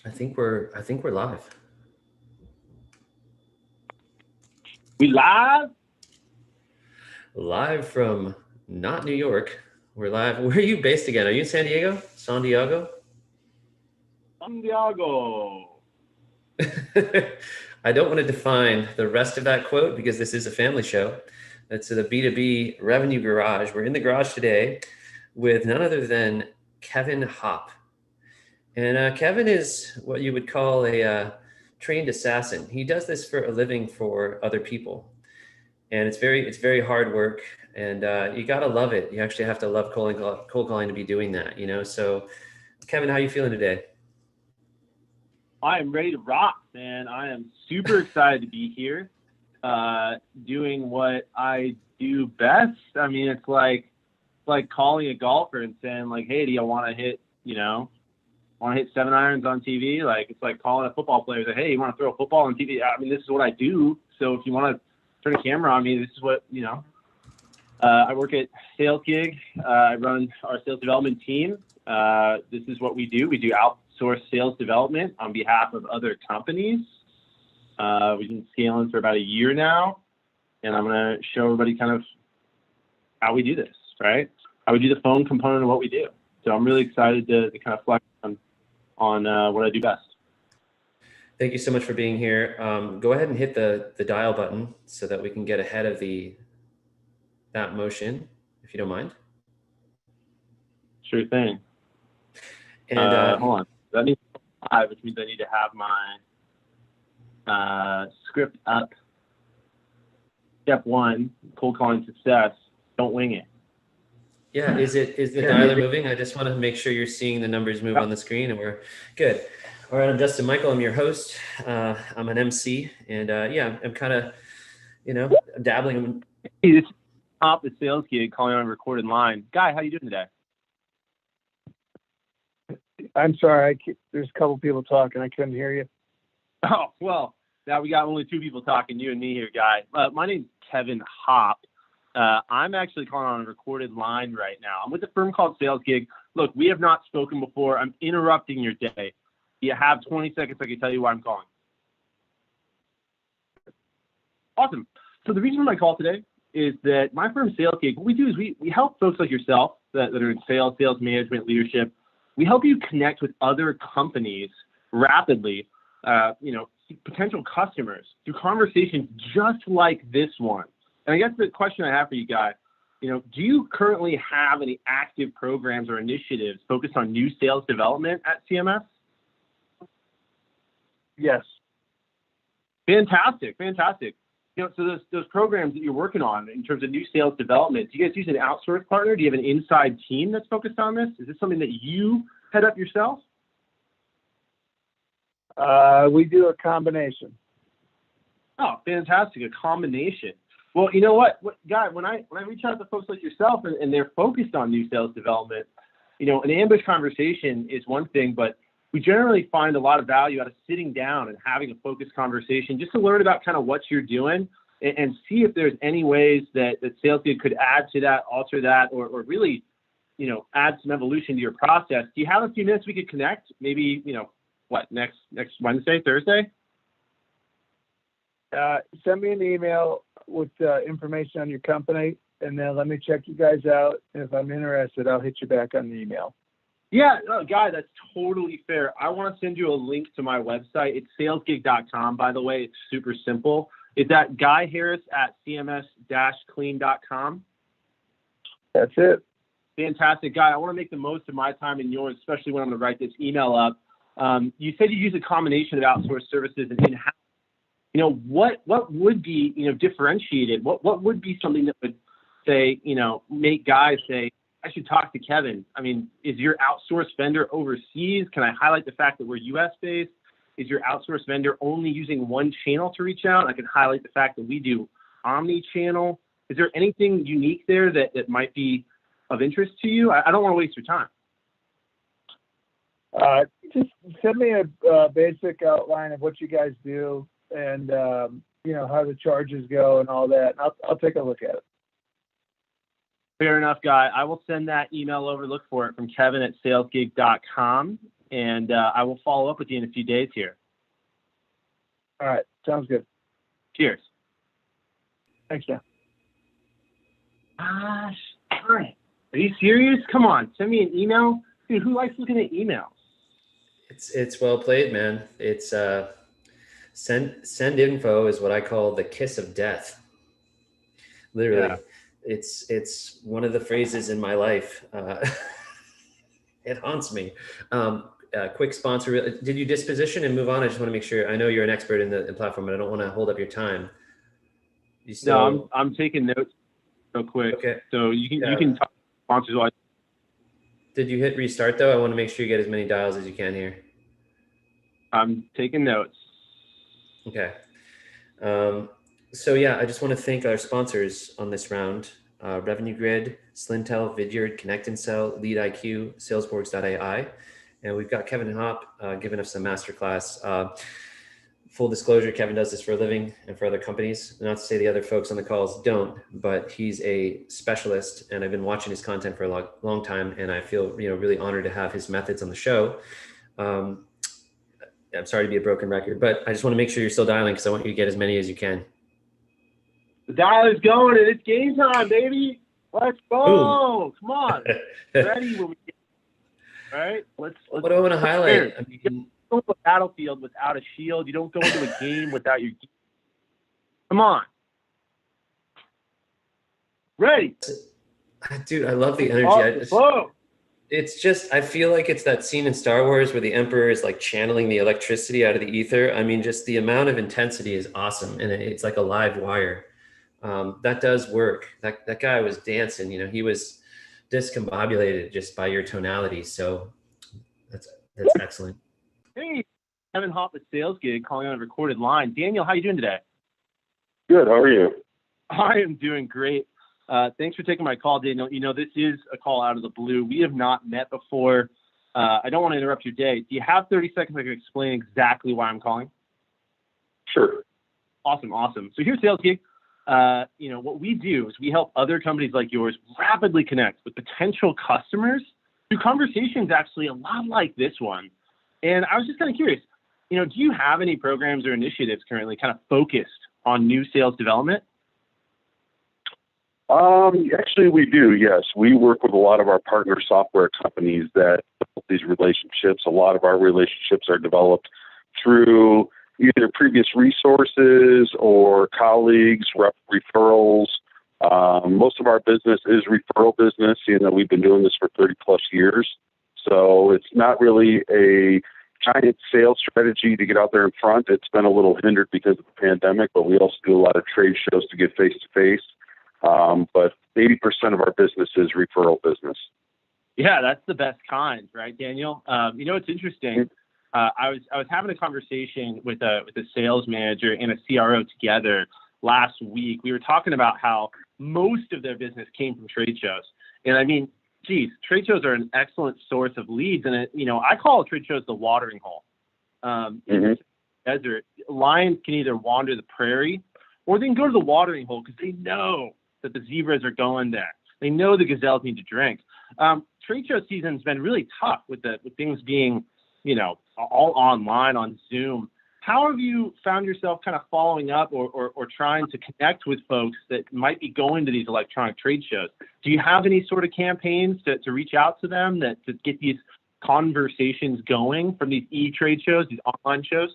I think we're live. We live? Live from not New York. We're live. Where are you based again? Are you in San Diego? San Diego? Santiago. I don't want to define the rest of that quote because this is a family show. It's the B2B Revenue Garage. We're in the garage today with none other than Kevin Hopp. And Kevin is what you would call a trained assassin. He does this for a living for other people. And it's very hard work, and you gotta love it. You actually have to love cold calling to be doing that, you know. So, Kevin, how are you feeling today? I am ready to rock, man. I am super excited to be here, doing what I do best. I mean, it's like calling a golfer and saying, like, "Hey, do you want to hit, want to hit 7 irons on TV?" Like, it's like calling a football player, say, "Hey, you want to throw a football on TV?" I mean, this is what I do. So if you want to turn a camera on me, this is what, I work at Sales Gig. I run our sales development team. This is what we do. We do outsource sales development on behalf of other companies. We've been scaling for about a year now, and I'm going to show everybody kind of how we do this, right? How we do the phone component of what we do. So I'm really excited to kind of flex on what I do best. Thank you so much for being here. Go ahead and hit the dial button so that we can get ahead of that motion, if you don't mind. Sure thing. And hold on. That means live, which means I need to have my script up. Step 1, cold calling success. Don't wing it. yeah, is the dialer moving? I just want to make sure you're seeing the numbers move on the screen, and we're good. All right, I'm Justin Michael. I'm your host. I'm an MC, and I'm kind of, dabbling. Hey, this is Hopp, the Sales Gig, calling on a recorded line. Guy, how you doing today? I'm sorry. There's a couple people talking. I couldn't hear you. Oh, well, now we got only 2 people talking, you and me here, Guy. My name's Kevin Hopp. I'm actually calling on a recorded line right now. I'm with a firm called Sales Gig. Look, we have not spoken before. I'm interrupting your day. You have 20 seconds. I can tell you why I'm calling. Awesome. So the reason for my call today is that my firm, Sales Gig, what we do is we help folks like yourself that are in sales management, leadership. We help you connect with other companies rapidly, potential customers through conversations just like this one. And I guess the question I have for you, Guy, do you currently have any active programs or initiatives focused on new sales development at CMS? Yes. Fantastic. So those programs that you're working on in terms of new sales development, do you guys use an outsourced partner? Do you have an inside team that's focused on this? Is this something that you head up yourself? We do a combination. Oh, fantastic. A combination. Well, you know what, Guy, when I reach out to folks like yourself and they're focused on new sales development, an ambush conversation is one thing, but we generally find a lot of value out of sitting down and having a focused conversation just to learn about kind of what you're doing and see if there's any ways that Sales Gig could add to that, alter that, or really, add some evolution to your process. Do you have a few minutes we could connect? Maybe, next Wednesday, Thursday? Send me an email with information on your company, and then let me check you guys out. And if I'm interested, I'll hit you back on the email. Yeah, no, Guy, that's totally fair. I want to send you a link to my website. It's salesgig.com, by the way. It's super simple. Is that Guy Harris at cms-clean.com? That's it. Fantastic, Guy. I want to make the most of my time and yours, especially when I'm going to write this email up. You said you use a combination of outsourced services and in-house. What would be, differentiated? What would be something that would say, make guys say, I should talk to Kevin? I mean, is your outsourced vendor overseas? Can I highlight the fact that we're US based? Is your outsourced vendor only using one channel to reach out? I can highlight the fact that we do omni-channel. Is there anything unique there that might be of interest to you? I don't want to waste your time. Just send me a basic outline of what you guys do and, how the charges go and all that. And I'll take a look at it. Fair enough, Guy. I will send that email over. Look for it from Kevin at salesgig.com. and I will follow up with you in a few days here. All right. Sounds good. Cheers. Thanks, man. Gosh, darn it. Are you serious? Come on, send me an email. Dude, who likes looking at emails? It's well played, man. It's send info is what I call the kiss of death. Literally, Yeah. it's one of the phrases in my life. It haunts me. Quick sponsor. Did you disposition and move on? I just want to make sure. I know you're an expert in the platform, but I don't want to hold up your time. You still? No, I'm taking notes real quick. Okay. So you can talk to sponsors while Did you hit restart though? I want to make sure you get as many dials as you can here. I'm taking notes. Okay. So yeah, I just want to thank our sponsors on this round: Revenue Grid, Slintel, Vidyard, Connect and Sell, Lead IQ, Salesforce.ai, and we've got Kevin Hopp giving us a masterclass. Full disclosure, Kevin does this for a living and for other companies. Not to say the other folks on the calls don't, but he's a specialist, and I've been watching his content for a long time, and I feel really honored to have his methods on the show. I'm sorry to be a broken record, but I just want to make sure you're still dialing because I want you to get as many as you can. The dial is going, and it's game time, baby. Let's go. Ooh. Come on. Ready when we get. All right. Let's What do I want to highlight? I mean, you don't go to a battlefield without a shield. You don't go into a game without your. Come on. Ready. dude, I love the energy. Whoa. It's just, I feel like it's that scene in Star Wars where the Emperor is like channeling the electricity out of the ether. I mean, just the amount of intensity is awesome. And it's like a live wire. That does work. That guy was dancing, he was discombobulated just by your tonality. So that's excellent. Hey, Kevin Hopp at Sales Gig calling on a recorded line. Daniel, how you doing today? Good. How are you? I am doing great. Thanks for taking my call, Daniel. This is a call out of the blue. We have not met before. I don't want to interrupt your day. Do you have 30 seconds I can explain exactly why I'm calling? Sure. Awesome. So here's Sales Gig. What we do is we help other companies like yours rapidly connect with potential customers through conversations actually a lot like this one. And I was just kind of curious, do you have any programs or initiatives currently kind of focused on new sales development? Actually, we do. Yes, we work with a lot of our partner software companies that develop these relationships. A lot of our relationships are developed through either previous resources or colleagues, referrals. Most of our business is referral business. We've been doing this for 30 plus years. So it's not really a giant sales strategy to get out there in front. It's been a little hindered because of the pandemic, but we also do a lot of trade shows to get face to face. But 80% of our business is referral business. Yeah, that's the best kind, right, Daniel? It's interesting. I was having a conversation with a sales manager and a CRO together last week. We were talking about how most of their business came from trade shows. And I mean, geez, trade shows are an excellent source of leads. And, I call trade shows the watering hole. In the desert, lions can either wander the prairie or they can go to the watering hole because they know that the zebras are going there. They know the gazelles need to drink. Trade show season's been really tough with things being, all online on Zoom. How have you found yourself kind of following up or trying to connect with folks that might be going to these electronic trade shows? Do you have any sort of campaigns to reach out to them to get these conversations going from these e-trade shows, these online shows?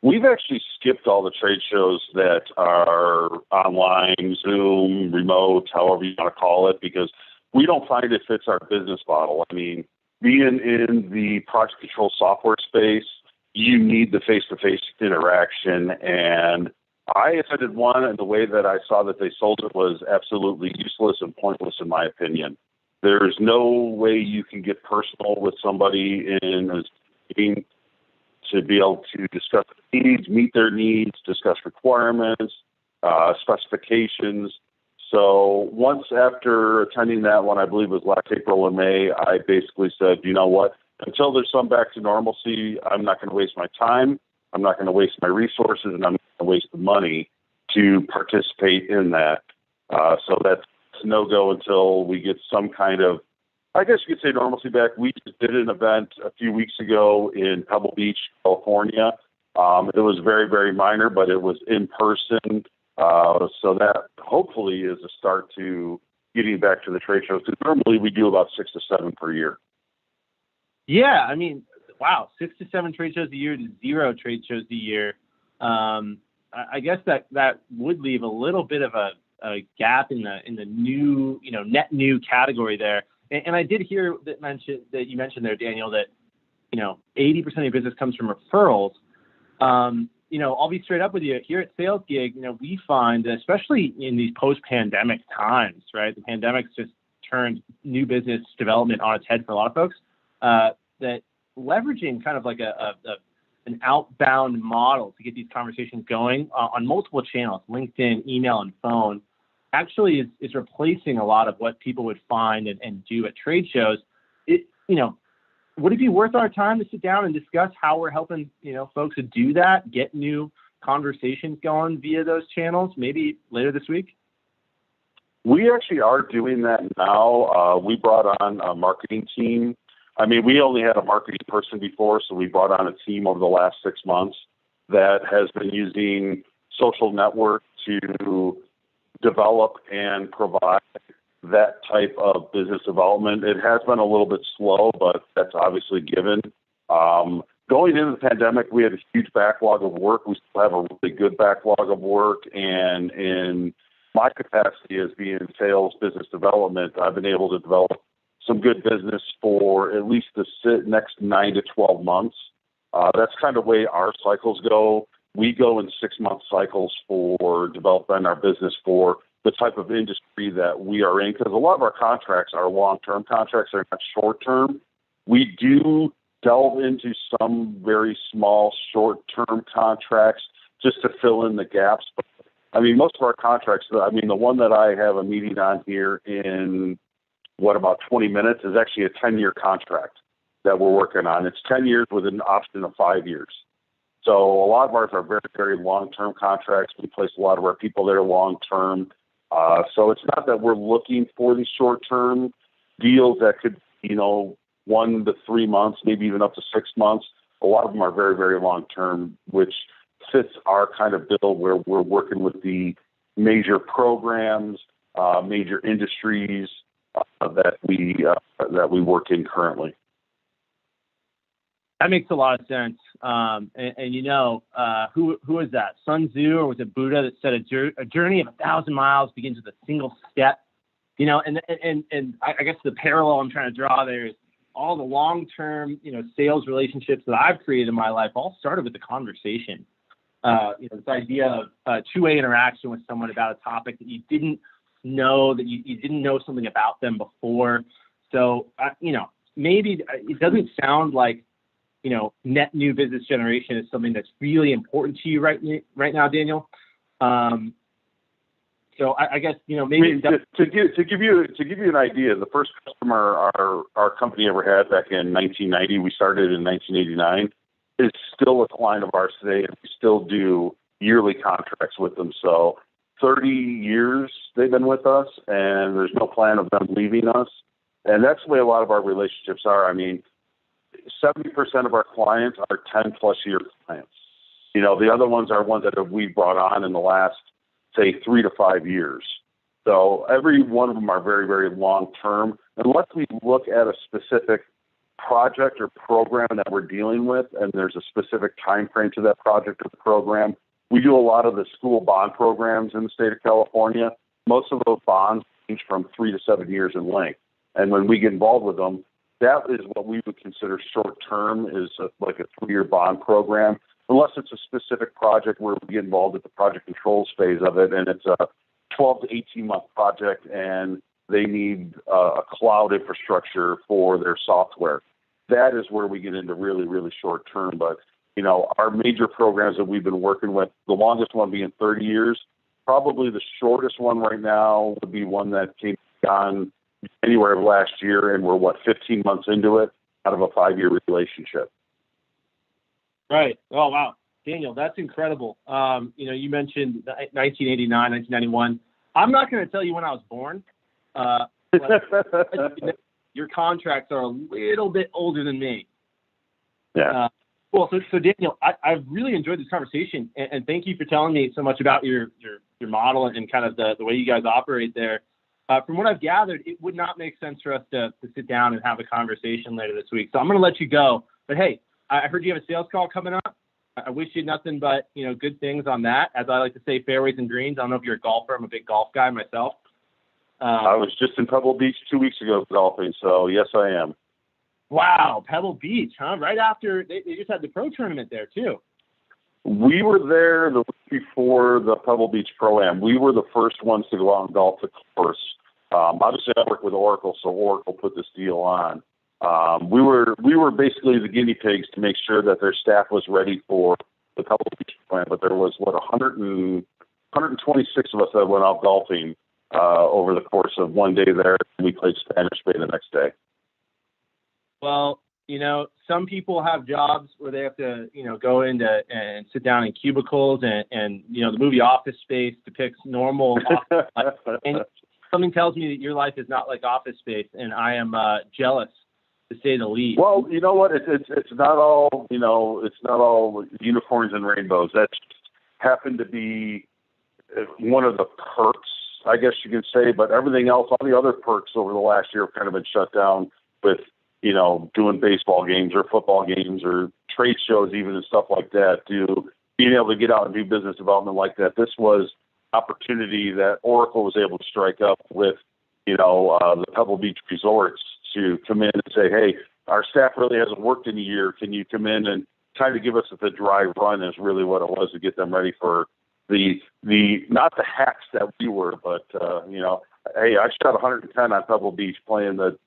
We've actually skipped all the trade shows that are online, Zoom, remote, however you want to call it, because we don't find it fits our business model. I mean, being in the project control software space, you need the face-to-face interaction. And I attended one, and the way that I saw that they sold it was absolutely useless and pointless, in my opinion. There's no way you can get personal with somebody in a meeting to be able to discuss needs, meet their needs, discuss requirements, specifications. So once after attending that one, I believe it was last April or May, I basically said, you know what, until there's some back to normalcy, I'm not going to waste my time, I'm not going to waste my resources, and I'm not going to waste the money to participate in that. So that's no-go until we get some kind of I guess you could say normalcy back. We just did an event a few weeks ago in Pebble Beach, California. It was very, very minor, but it was in person. So that hopefully is a start to getting back to the trade shows. Because normally we do about 6 to 7 per year. Yeah, I mean, wow, 6 to 7 trade shows a year to 0 trade shows a year. I guess that would leave a little bit of a gap in the new, net new category there. And I did hear that you mentioned there, Daniel, that 80% of your business comes from referrals. I'll be straight up with you. Here at Sales Gig, we find that especially in these post-pandemic times, right? The pandemic's just turned new business development on its head for a lot of folks. That leveraging kind of like an outbound model to get these conversations going on multiple channels, LinkedIn, email, and phone, actually is replacing a lot of what people would find and do at trade shows. Would it be worth our time to sit down and discuss how we're helping, folks to do that, get new conversations going via those channels, maybe later this week? We actually are doing that now. We brought on a marketing team. I mean, we only had a marketing person before, so we brought on a team over the last 6 months that has been using social network to develop and provide that type of business development. It has been a little bit slow, but that's obviously given. Going into the pandemic, we had a huge backlog of work. We still have a really good backlog of work. And in my capacity as being in sales business development, I've been able to develop some good business for at least the next 9 to 12 months. That's kind of the way our cycles go. We go in 6-month cycles for developing our business for the type of industry that we are in, because a lot of our contracts are long-term contracts. They're not short-term. We do delve into some very small short-term contracts just to fill in the gaps. But, I mean, most of our contracts, the one that I have a meeting on here in, about 20 minutes is actually a 10-year contract that we're working on. It's 10 years with an option of 5 years. So a lot of ours are very, very long-term contracts. We place a lot of our people there long-term. So it's not that we're looking for these short-term deals that could, 1 to 3 months, maybe even up to 6 months. A lot of them are very, very long-term, which fits our kind of bill where we're working with the major programs, major industries that we work in currently. That makes a lot of sense. Who is that? Sun Tzu, or was it Buddha that said a journey of 1,000 miles begins with a single step? And I guess the parallel I'm trying to draw there is all the long-term, sales relationships that I've created in my life all started with the conversation. This idea of a two-way interaction with someone about a topic that you didn't know, that you didn't know something about them before. So, maybe it doesn't sound like, net new business generation is something that's really important to you right now, Daniel. So I guess, maybe to give you an idea, the first customer our company ever had back in 1990, we started in 1989, is still a client of ours today, and we still do yearly contracts with them. So 30 years they've been with us, and there's no plan of them leaving us. And that's the way a lot of our relationships are. I mean, 70% of our clients are 10-plus year clients. The other ones are ones that we brought on in the last, say, 3 to 5 years. So every one of them are very, very long-term. Unless we look at a specific project or program that we're dealing with, and there's a specific time frame to that project or program. We do a lot of the school bond programs in the state of California. Most of those bonds range from 3 to 7 years in length. And when we get involved with them, that is what we would consider short-term, is like a 3-year bond program, unless it's a specific project where we get involved with the project controls phase of it, and it's a 12 to 18-month project, and they need a cloud infrastructure for their software. That is where we get into really, really short-term. But, our major programs that we've been working with, the longest one being 30 years, probably the shortest one right now would be one that came on January of last year, and we're 15 months into it out of a 5-year relationship. Right. Oh, wow. Daniel, that's incredible. You mentioned 1989, 1991. I'm not going to tell you when I was born. your contracts are a little bit older than me. Yeah. Cool. So Daniel, I've really enjoyed this conversation, and thank you for telling me so much about your model and kind of the way you guys operate there. From what I've gathered, it would not make sense for us to sit down and have a conversation later this week. So I'm going to let you go. But hey, I heard you have a sales call coming up. I wish you nothing but, good things on that. As I like to say, fairways and greens. I don't know if you're a golfer. I'm a big golf guy myself. I was just in Pebble Beach 2 weeks ago golfing, so yes, I am. Wow, Pebble Beach, huh? Right after they just had the pro tournament there too. We were there the week before the Pebble Beach Pro-Am. We were the first ones to go out and golf the course. Obviously, I work with Oracle, so Oracle put this deal on. We were basically the guinea pigs to make sure that their staff was ready for the Pebble Beach Pro-Am. But there was 126 of us that went out golfing over the course of one day there. We played Spanish Bay the next day. Well, some people have jobs where they have to, go into and sit down in cubicles and the movie Office Space depicts normal office life. And something tells me that your life is not like Office Space, and I am jealous, to say the least. Well, you know what? It's not all, it's not all unicorns and rainbows. That happened to be one of the perks, I guess you can say, but everything else, all the other perks over the last year have kind of been shut down with, doing baseball games or football games or trade shows even and stuff like that, to being able to get out and do business development like that. This was opportunity that Oracle was able to strike up with, the Pebble Beach Resorts to come in and say, hey, our staff really hasn't worked in a year. Can you come in and kind of give us the dry run is really what it was to get them ready for the not the hacks that we were, but, hey, I shot 110 on Pebble Beach playing the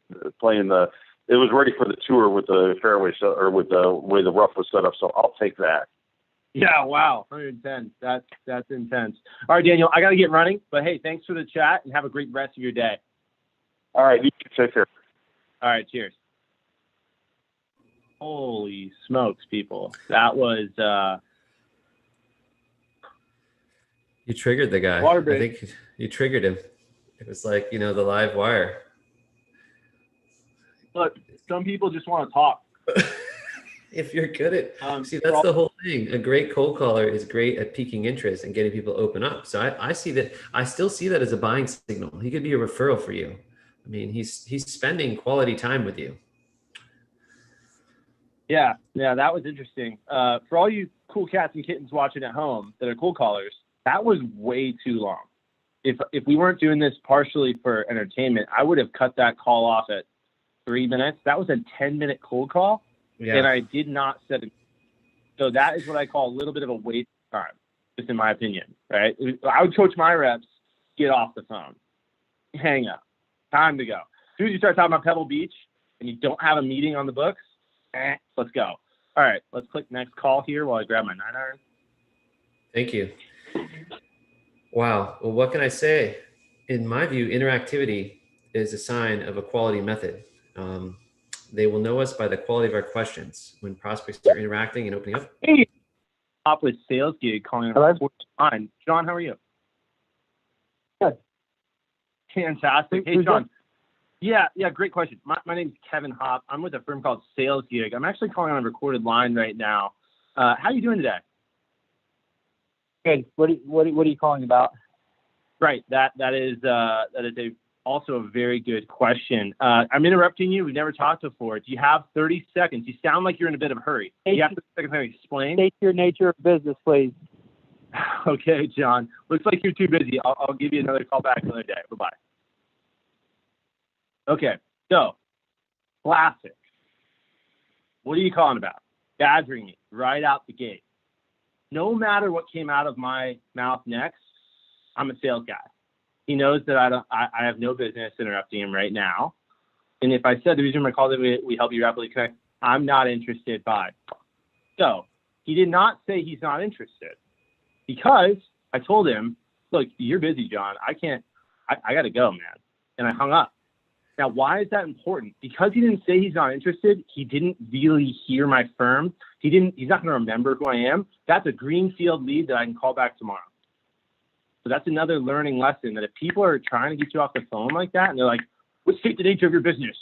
it was ready for the tour with the fairway or with the way the rough was set up. So I'll take that. Yeah. Wow. 110. That's intense. All right, Daniel, I got to get running, but hey, thanks for the chat and have a great rest of your day. All right. You can take care. All right. Cheers. Holy smokes, people. That was, You triggered the guy. I think you triggered him. It was like, the live wire. Look, some people just want to talk. If you're good at, see, that's the whole thing. A great cold caller is great at piquing interest and getting people to open up. So I see that. I still see that as a buying signal. He could be a referral for you. I mean, he's spending quality time with you. Yeah, that was interesting. For all you cool cats and kittens watching at home that are cold callers, that was way too long. If we weren't doing this partially for entertainment, I would have cut that call off at 3 minutes. That was a 10-minute cold call, and I did not set it. So that is what I call a little bit of a waste of time, just in my opinion, right? I would coach my reps, get off the phone, hang up, time to go. As soon as you start talking about Pebble Beach and you don't have a meeting on the books, let's go. All right, let's click next call here while I grab my 9-iron. Thank you. Wow. Well, what can I say? In my view, interactivity is a sign of a quality method. They will know us by the quality of our questions. When prospects are interacting and opening up. Hey, Hopp with Sales Gig calling on. John, how are you? Good. Fantastic. Hey, John. Yeah, great question. My name's Kevin Hopp. I'm with a firm called Sales Gig. I'm actually calling on a recorded line right now. How are you doing today? Good. What are you calling about? Right. That is also a very good question. I'm interrupting you. We've never talked before. Do you have 30 seconds? You sound like you're in a bit of a hurry. Do you have 30 seconds to explain? State your nature of business, please. Okay, John. Looks like you're too busy. I'll give you another call back another day. Bye-bye. Okay. So, classic. What are you calling about? Badgering me right out the gate. No matter what came out of my mouth next, I'm a sales guy. He knows that I have no business interrupting him right now. And if I said the reason I called it, we help you rapidly connect, I'm not interested by. So he did not say he's not interested because I told him, look, you're busy, John. I got to go, man. And I hung up. Now, why is that important? Because he didn't say he's not interested. He didn't really hear my firm. He's not going to remember who I am. That's a greenfield lead that I can call back tomorrow. So that's another learning lesson, that if people are trying to get you off the phone like that and they're like, "What's the nature of your business?"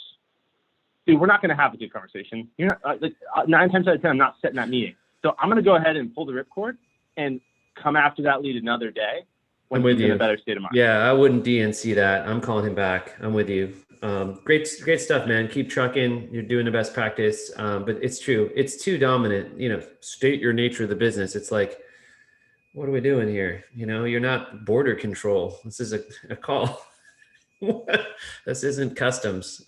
dude, we're not going to have a good conversation. You're not, 9 times out of 10, I'm not setting that meeting. So I'm going to go ahead and pull the ripcord and come after that lead another day when he's in a better state of mind. Yeah, I wouldn't DNC that. I'm calling him back. I'm with you. Great stuff, man. Keep trucking. You're doing the best practice. But it's true. It's too dominant. State your nature of the business. It's like, what are we doing here? You're not border control. This is a call. This isn't customs.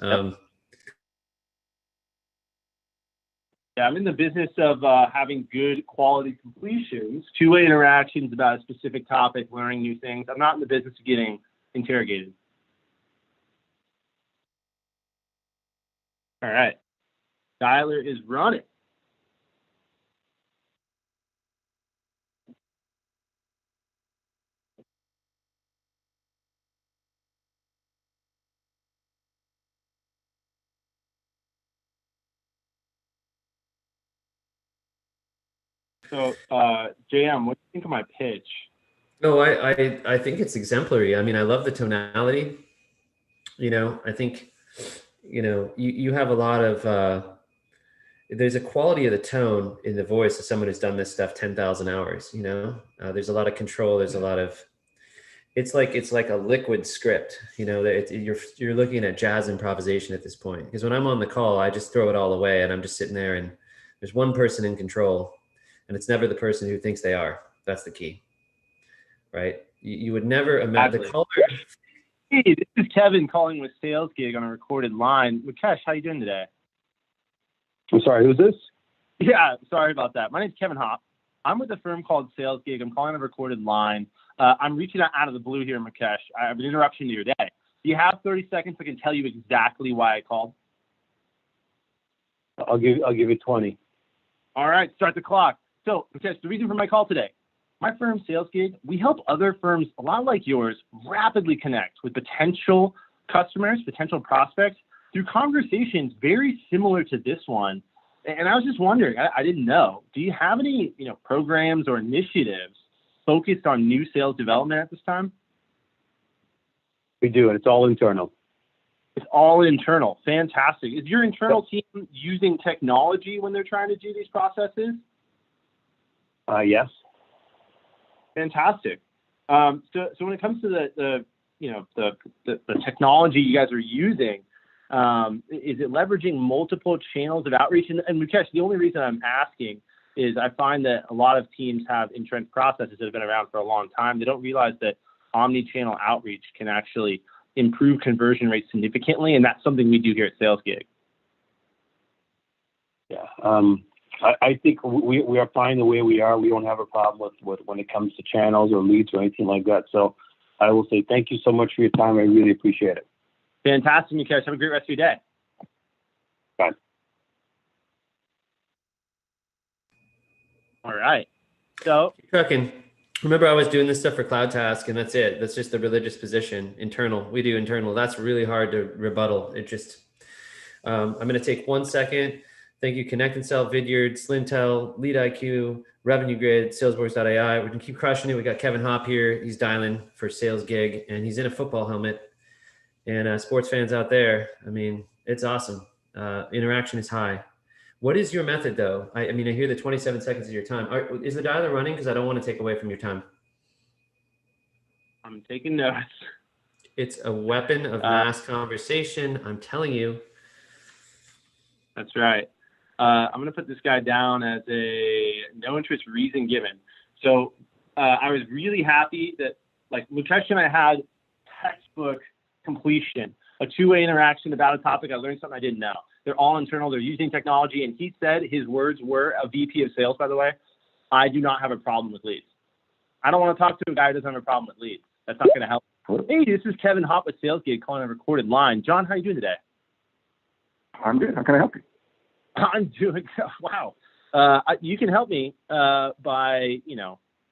Yeah, I'm in the business of having good quality completions, two-way interactions about a specific topic, learning new things. I'm not in the business of getting interrogated. All right. Dialer is running. So, JM, what do you think of my pitch? No, I think it's exemplary. I mean, I love the tonality. I think, you have a lot of, there's a quality of the tone in the voice of someone who's done this stuff 10,000 hours, there's a lot of control. There's a lot of, it's like a liquid script, that you're looking at jazz improvisation at this point. Because when I'm on the call, I just throw it all away and I'm just sitting there and there's one person in control and it's never the person who thinks they are. That's the key, right? You would never imagine the caller. Hey, this is Kevin calling with Sales Gig on a recorded line. Mukesh, how you doing today? I'm sorry, who's this? Yeah, sorry about that. My name's Kevin Hopp. I'm with a firm called Sales Gig. I'm calling on a recorded line. I'm reaching out of the blue here, Mukesh. I have an interruption to your day. Do you have 30 seconds? I can tell you exactly why I called. I'll give you 20. All right, start the clock. So, Mukesh, the reason for my call today, my firm, Sales Gig, we help other firms, a lot like yours, rapidly connect with potential customers, potential prospects, through conversations very similar to this one. And I was just wondering, I didn't know, do you have any programs or initiatives focused on new sales development at this time? We do, and it's all internal. It's all internal. Fantastic. Is your internal team using technology when they're trying to do these processes? Yes. Fantastic. So when it comes to the technology you guys are using, is it leveraging multiple channels of outreach? And Mukesh, the only reason I'm asking is I find that a lot of teams have entrenched processes that have been around for a long time. They don't realize that omni-channel outreach can actually improve conversion rates significantly, and that's something we do here at Sales Gig. Yeah. I think we are fine the way we are. We don't have a problem with when it comes to channels or leads or anything like that. So I will say thank you so much for your time. I really appreciate it. Fantastic, Mukesh. Have a great rest of your day. Bye. All right. So Trucking. Remember, I was doing this stuff for Cloud Task, and that's it. That's just the religious position. Internal. We do internal. That's really hard to rebuttal. It just. I'm going to take 1 second. Thank you, Connect and Sell, Vidyard, Slintel, Lead IQ, Revenue Grid, Salesforce.ai. We're going to keep crushing it. We got Kevin Hopp here. He's dialing for Sales Gig, and he's in a football helmet. And sports fans out there, I mean, it's awesome. Interaction is high. What is your method, though? I mean, I hear the 27 seconds of your time. Is the dialer running? Because I don't want to take away from your time. I'm taking notes. It's a weapon of mass conversation. I'm telling you. That's right. I'm going to put this guy down as a no interest reason given. So I was really happy that, like, Mukesh and I had textbook completion, a two-way interaction about a topic. I learned something I didn't know. They're all internal. They're using technology. And he said, his words were, a VP of sales, by the way, I do not have a problem with leads. I don't want to talk to a guy who doesn't have a problem with leads. That's not going to help. Hey, this is Kevin Hopp with Sales Gig calling a recorded line. John, how are you doing today? I'm good. How can I help you? I'm doing, wow. You can help me by,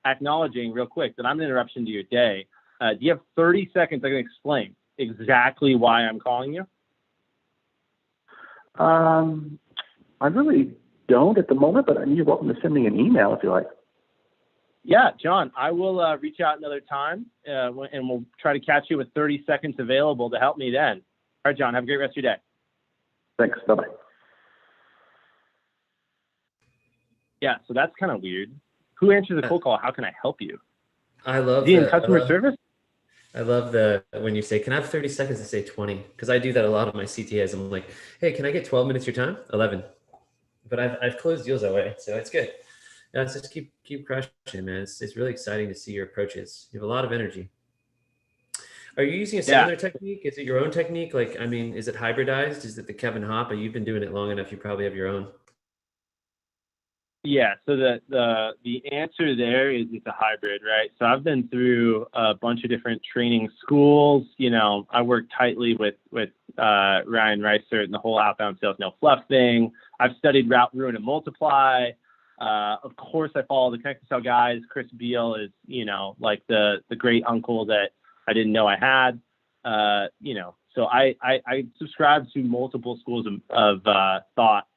acknowledging real quick that I'm an interruption to your day. Do you have 30 seconds I can explain exactly why I'm calling you? I really don't at the moment, but you're welcome to send me an email if you like. Yeah, John, I will reach out another time and we'll try to catch you with 30 seconds available to help me then. All right, John, have a great rest of your day. Thanks. Bye-bye. Yeah, so that's kind of weird. Who answers the cold call? How can I help you? I love Is he in customer service? I love the when you say, "Can I have 30 seconds?" to say 20, because I do that a lot of my CTAs. I'm like, "Hey, can I get 12 minutes of your time?" 11. But I've closed deals that way, so it's good. Yeah, it's just keep crushing, man. It's really exciting to see your approaches. You have a lot of energy. Are you using a Yeah. similar technique? Is it your own technique? Like, I mean, is it hybridized? Is it the Kevin Hopp? You've been doing it long enough. You probably have your own. Yeah, so the answer there is it's a hybrid, right? So I've been through a bunch of different training schools. You know, I work tightly with Ryan Reiser and the whole outbound sales no fluff thing. I've studied Route, Ruin, and Multiply. Of course, I follow the Connect to Sell guys. Chris Beal is, you know, like the great uncle that I didn't know I had. You know, so I subscribe to multiple schools of thought.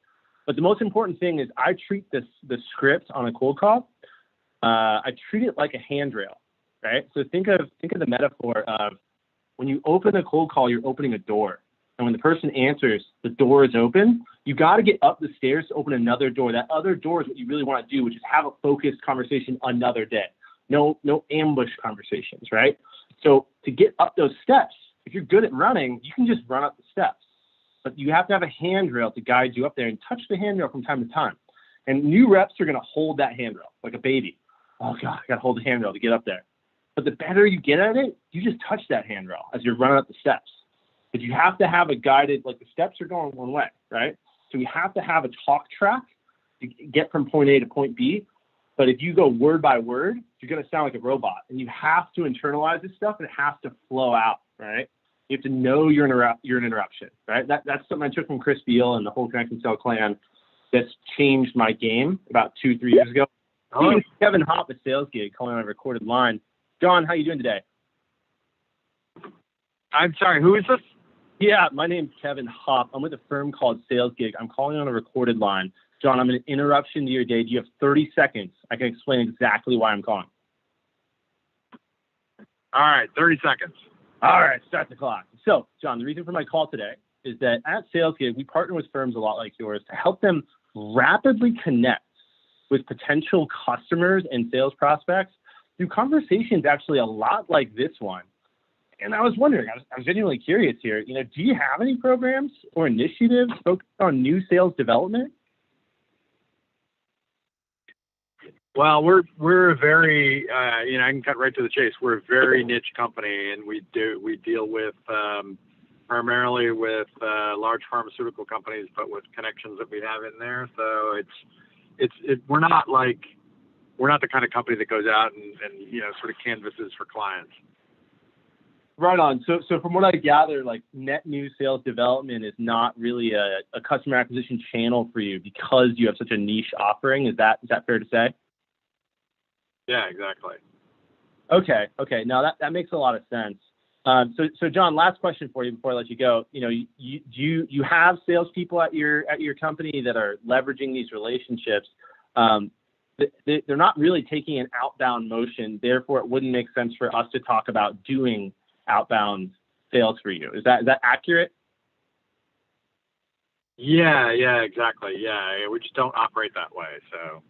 But the most important thing is I treat the script on a cold call. I treat it like a handrail, right? So think of the metaphor of when you open a cold call, you're opening a door. And when the person answers, the door is open. You got to get up the stairs to open another door. That other door is what you really want to do, which is have a focused conversation another day. No ambush conversations, right? So to get up those steps, if you're good at running, you can just run up the steps. But you have to have a handrail to guide you up there and touch the handrail from time to time. And new reps are going to hold that handrail like a baby. Oh, God, I got to hold the handrail to get up there. But the better you get at it, you just touch that handrail as you're running up the steps. But you have to have a guided, like the steps are going one way, right? So you have to have a talk track to get from point A to point B. But if you go word by word, you're going to sound like a robot. And you have to internalize this stuff and it has to flow out, right? You have to know you're an interruption, right? That's something I took from Chris Beal and the whole Connect and Sell clan that's changed my game about 2-3 years ago. Oh, Kevin Hopp at Sales Gig calling on a recorded line. John, how you doing today? I'm sorry, who is this? Yeah, my name's Kevin Hopp. I'm with a firm called Sales Gig. I'm calling on a recorded line. John, I'm an interruption to your day. Do you have 30 seconds? I can explain exactly why I'm calling. All right, 30 seconds. All right, start the clock. So, John, the reason for my call today is that at Sales Gig, we partner with firms a lot like yours to help them rapidly connect with potential customers and sales prospects through conversations actually a lot like this one. And I was wondering, I was genuinely curious here, you know, do you have any programs or initiatives focused on new sales development? Well, we're a very, you know, I can cut right to the chase. We're a very niche company, and we deal with primarily with large pharmaceutical companies, but with connections that we have in there. So we're not the kind of company that goes out and you know sort of canvases for clients. Right on. So from what I gather, like net new sales development is not really a customer acquisition channel for you because you have such a niche offering. Is that fair to say? Yeah, exactly. Okay. Now that makes a lot of sense. So John, last question for you before I let you go. You know, you have salespeople at your company that are leveraging these relationships. They're not really taking an outbound motion. Therefore, it wouldn't make sense for us to talk about doing outbound sales for you. Is that accurate? Yeah, exactly. Yeah, we just don't operate that way. So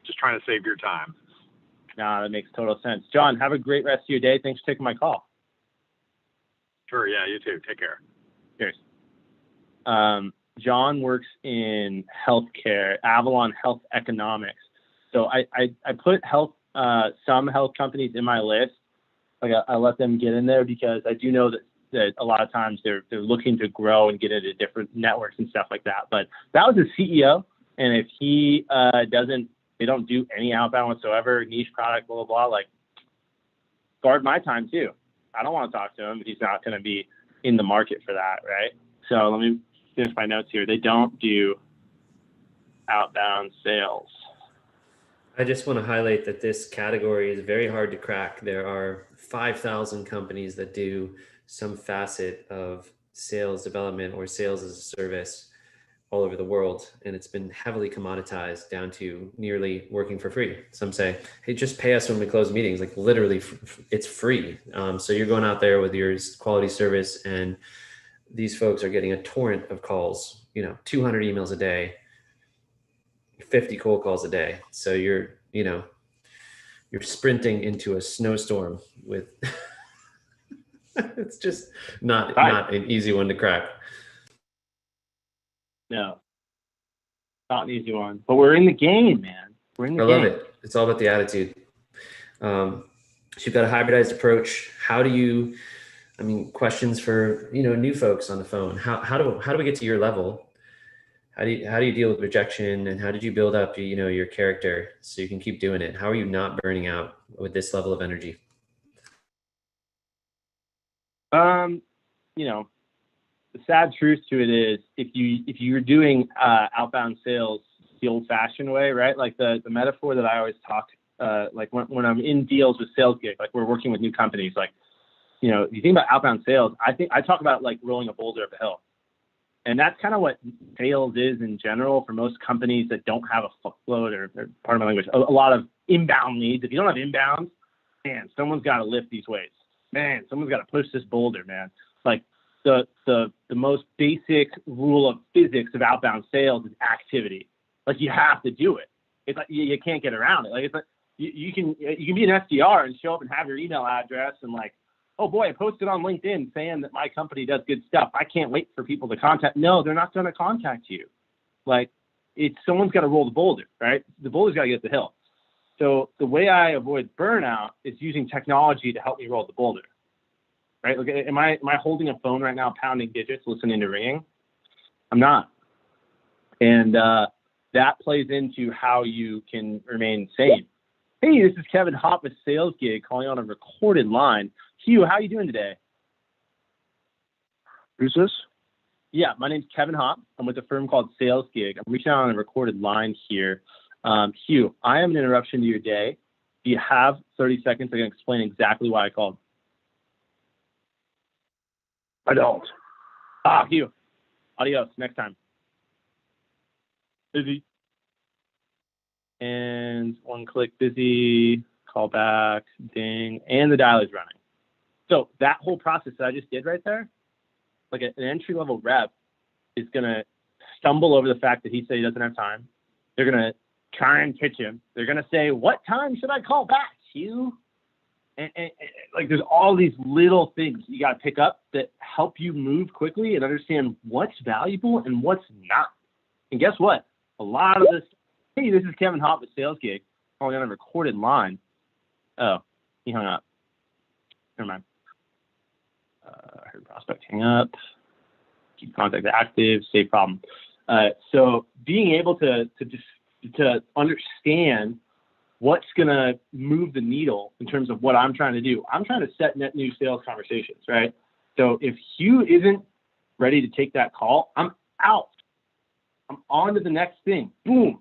just trying to save your time. That makes total sense. John, have a great rest of your day. Thanks for taking my call. Sure. Yeah, you too. Take care. Cheers. John works in healthcare, Avalon Health Economics. So I put some health companies in my list. Like I let them get in there because I do know that a lot of times they're looking to grow and get into different networks and stuff like that. But that was a CEO, and if he they don't do any outbound whatsoever, niche product, blah, blah, blah, like guard my time too. I don't want to talk to him, but he's not going to be in the market for that, right? So let me finish my notes here. They don't do outbound sales. I just want to highlight that this category is very hard to crack. There are 5,000 companies that do some facet of sales development or sales as a service all over the world. And it's been heavily commoditized down to nearly working for free. Some say, hey, just pay us when we close meetings. Like literally it's free. So you're going out there with your quality service and these folks are getting a torrent of calls, 200 emails a day, 50 cold calls a day. So you're sprinting into a snowstorm with, it's just not an easy one to crack. No, not an easy one, but we're in the game, man. We're in the game. I love it. It's all about the attitude. So you've got a hybridized approach. How do you, questions for, new folks on the phone. How do we get to your level? How do you deal with rejection, and how did you build up, your character so you can keep doing it? How are you not burning out with this level of energy? The sad truth to it is if you're doing outbound sales the old fashioned way, right? Like the metaphor that I always talk, like when I'm in deals with sales gigs, like we're working with new companies, like, if you think about outbound sales, I talk about like rolling a boulder up a hill. And that's kind of what sales is in general for most companies that don't have a float or pardon my language, a lot of inbound leads. If you don't have inbound, man, someone's got to lift these weights. Man, someone's got to push this boulder, man. Like the most basic rule of physics of outbound sales is activity. Like you have to do it. It's like you can't get around it. Like it's like you can be an SDR and show up and have your email address and like, oh boy, I posted on LinkedIn saying that my company does good stuff. I can't wait for people to contact. No, they're not going to contact you. Like someone's got to roll the boulder, right? The boulder's got to get up the hill. So the way I avoid burnout is using technology to help me roll the boulder, right? Like, am I holding a phone right now, pounding digits, listening to ringing? I'm not. And that plays into how you can remain sane. Hey, this is Kevin Hopp with Sales Gig calling on a recorded line. Hugh, how are you doing today? Who's this? Yeah, my name's Kevin Hopp. I'm with a firm called Sales Gig. I'm reaching out on a recorded line here. Hugh, I am an interruption to your day. Do you have 30 seconds? I can explain exactly why I called. I don't. Hugh. Adios. Next time. Busy. And one click, busy, call back, ding, and the dial is running. So that whole process that I just did right there, like an entry-level rep is going to stumble over the fact that he said he doesn't have time. They're going to try and pitch him. They're going to say, what time should I call back, Hugh? And like there's all these little things you got to pick up that help you move quickly and understand what's valuable and what's not. And guess what? A lot of this, hey, this is Kevin Hopp with Sales Gig calling on a recorded line. Oh, he hung up. Never mind. I heard prospect hang up. Keep contact active, save problem. So being able to understand what's going to move the needle in terms of what I'm trying to do. I'm trying to set net new sales conversations, right? So if Hugh isn't ready to take that call, I'm out. I'm on to the next thing. Boom.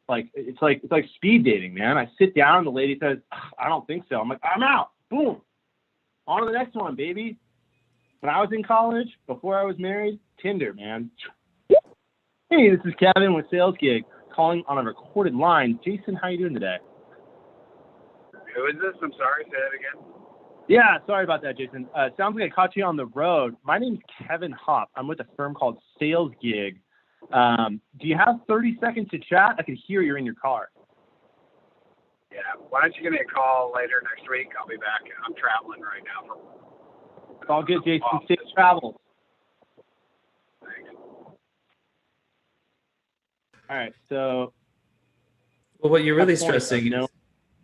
It's like speed dating, man. I sit down, the lady says, I don't think so. I'm like, I'm out. Boom. On to the next one, baby. When I was in college, before I was married, Tinder, man. Hey, this is Kevin with Sales Gig calling on a recorded line. Jason, how you doing today? Who is this? I'm sorry. Say that again. Yeah, sorry about that, Jason. Sounds like I caught you on the road. My name's Kevin Hopp. I'm with a firm called Sales Gig. Do you have 30 seconds to chat? I can hear you're in your car. Yeah. Why don't you give me a call later next week? I'll be back. I'm traveling right now. It's all good, Jason. Safe travels. Thanks. All right. So, Well, what you're really That's point, stressing no. is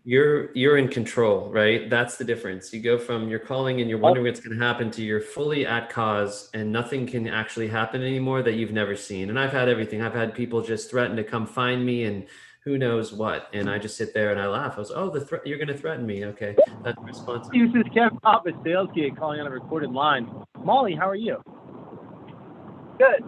you're in control, right? That's the difference. You go from you're calling and you're wondering what's going to happen to you're fully at cause and nothing can actually happen anymore that you've never seen. And I've had everything. I've had people just threaten to come find me and who knows what. And I just sit there and I laugh. I was, oh, you're going to threaten me. Okay. That's the response. This is Kevin Hopp with Sales Gig calling on a recorded line. Molly, how are you? Good.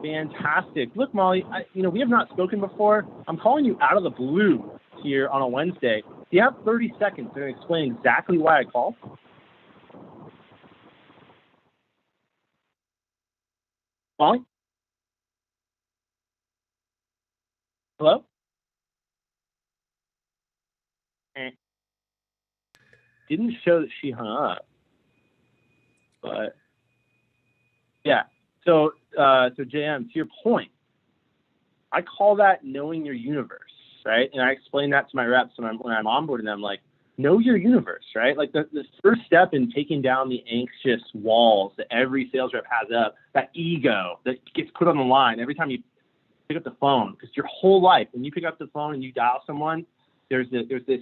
Fantastic. Look, Molly, we have not spoken before. I'm calling you out of the blue here on a Wednesday. Do you have 30 seconds to explain exactly why I called? Molly? Hello? Didn't show that she hung up, but Yeah. So JM, to your point, I call that knowing your universe, right? And I explain that to my reps when I'm onboarding them, like, know your universe, right? Like the first step in taking down the anxious walls that every sales rep has up, that ego that gets put on the line every time you pick up the phone, because your whole life, when you pick up the phone and you dial someone, there's this